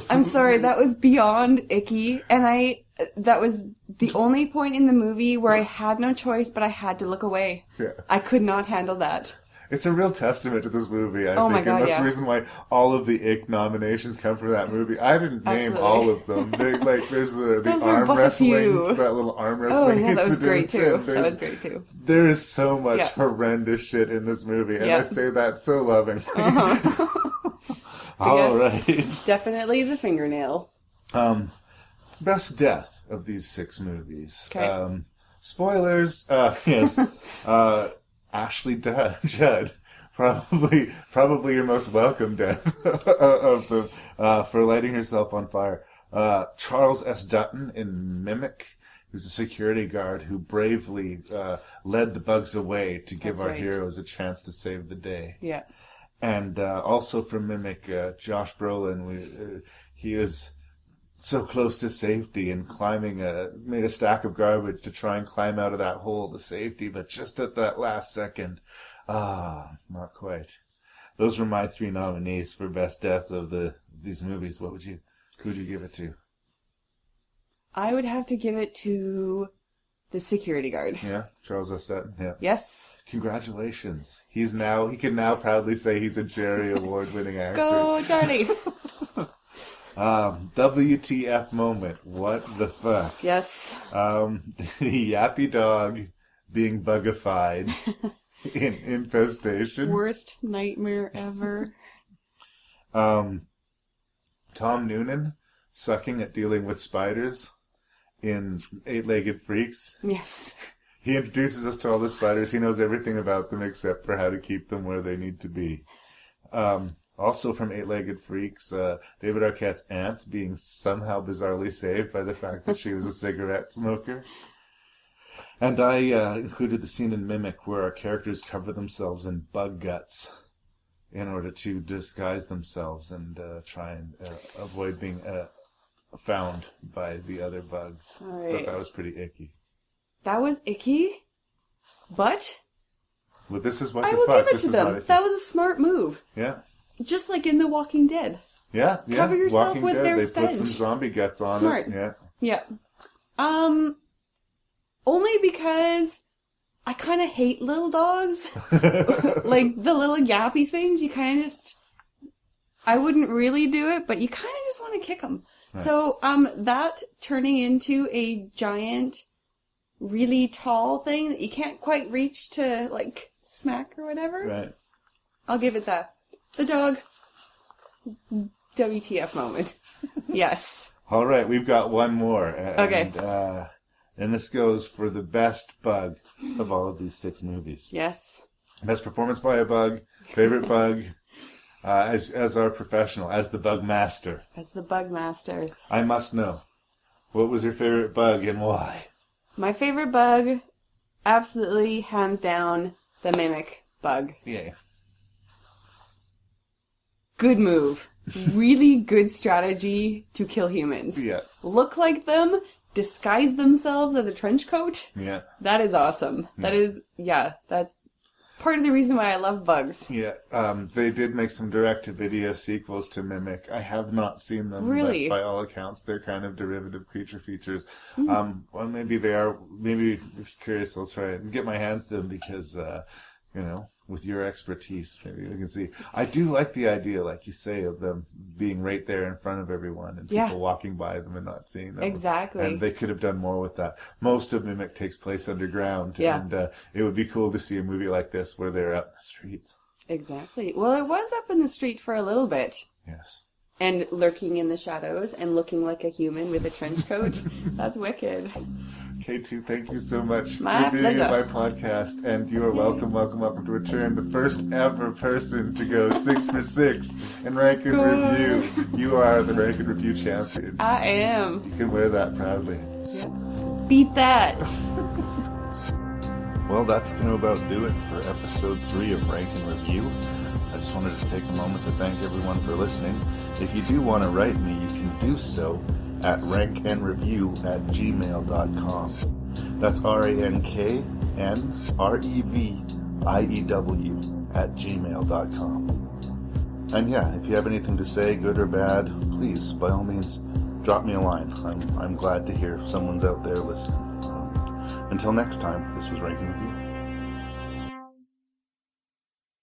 I'm sorry, that was beyond icky. And that was the only point in the movie where I had no choice, but I had to look away. Yeah. I could not handle that. It's a real testament to this movie, I Oh think. my God, and that's yeah. the reason why all of the ick nominations come from that movie. I didn't name Absolutely. all of them. There's the Those are arm but a wrestling, few. that little arm Oh, wrestling yeah, that was incident, great too. and That was great too. There is so much Yeah. horrendous shit in this movie, and Yeah. I say that so lovingly. All right. Definitely the fingernail. Best death of these 6 movies. Okay. Spoilers. Yes. Ashley Judd. Probably your most welcome death of them, for lighting herself on fire. Charles S. Dutton in Mimic, who's a security guard who bravely led the bugs away to give That's our right. heroes a chance to save the day. Yeah. And also from Mimic, Josh Brolin, he was so close to safety and made a stack of garbage to try and climb out of that hole to safety, but just at that last second, not quite. Those were my 3 nominees for best deaths of these movies. Who'd you give it to? I would have to give it to the security guard. Yeah, Charles S. Dutton. Yeah. Yes. Congratulations. He can now proudly say he's a Jerry Award-winning actor. Go, Charlie. WTF moment. What the fuck? Yes. The yappy dog being bugified in Infestation. Worst nightmare ever. Tom Noonan sucking at dealing with spiders in 8-Legged Freaks. Yes. He introduces us to all the spiders. He knows everything about them except for how to keep them where they need to be. Also from Eight-Legged Freaks, David Arquette's aunt being somehow bizarrely saved by the fact that she was a cigarette smoker. And I included the scene in Mimic where our characters cover themselves in bug guts in order to disguise themselves and try and avoid being found by the other bugs. All right. But that was pretty icky. That was icky, but Well, this is what I the will fuck. give it This to is them. what That was a smart move. Yeah. Just like in The Walking Dead. Yeah. Cover yourself Walking with Dead, their they stench. put some zombie guts on Smart. it. Yeah. Yeah. Only because I kind of hate little dogs. Like the little yappy things, you kind of just... I wouldn't really do it, but you kind of just want to kick them. Right. So, that turning into a giant, really tall thing that you can't quite reach to, like, smack or whatever. Right. I'll give it that. The dog. WTF moment. Yes. All right, we've got one more. Okay. And this goes for the best bug of all of these 6 movies. Yes. Best performance by a bug, favorite bug, as our professional, as the bug master. As the bug master. I must know, what was your favorite bug and why? My favorite bug, absolutely, hands down, the Mimic bug. Yay. Good move. Really good strategy to kill humans. Yeah. Look like them, disguise themselves as a trench coat. Yeah. That is awesome. That is, that's part of the reason why I love bugs. Yeah, they did make some direct-to-video sequels to Mimic. I have not seen them. Really? But by all accounts, they're kind of derivative creature features. Well, maybe they are. Maybe if you're curious, I'll try and get my hands to them because, with your expertise, maybe we can see. I do like the idea, like you say, of them being right there in front of everyone and people walking by them and not seeing them. Exactly. And they could have done more with that. Most of Mimic takes place underground. Yeah. And it would be cool to see a movie like this where they're out in the streets. Exactly. Well, it was up in the street for a little bit. Yes. And lurking in the shadows and looking like a human with a trench coat. That's wicked. K2, thank you so much My for being pleasure. in my podcast. And you are welcome to return. The first ever person to go 6 for 6 in Rank and Score. Review. You are the Rank and Review champion. I am. You can wear that proudly. Yeah. Beat that. Well, that's going to about do it for episode 3 of Rank and Review. I just wanted to take a moment to thank everyone for listening. If you do want to write me, you can do so at rankandreview@gmail.com. That's rankandreview@gmail.com. And yeah, if you have anything to say, good or bad, please, by all means, drop me a line. I'm glad to hear someone's out there listening. Until next time, this was Rank and Review.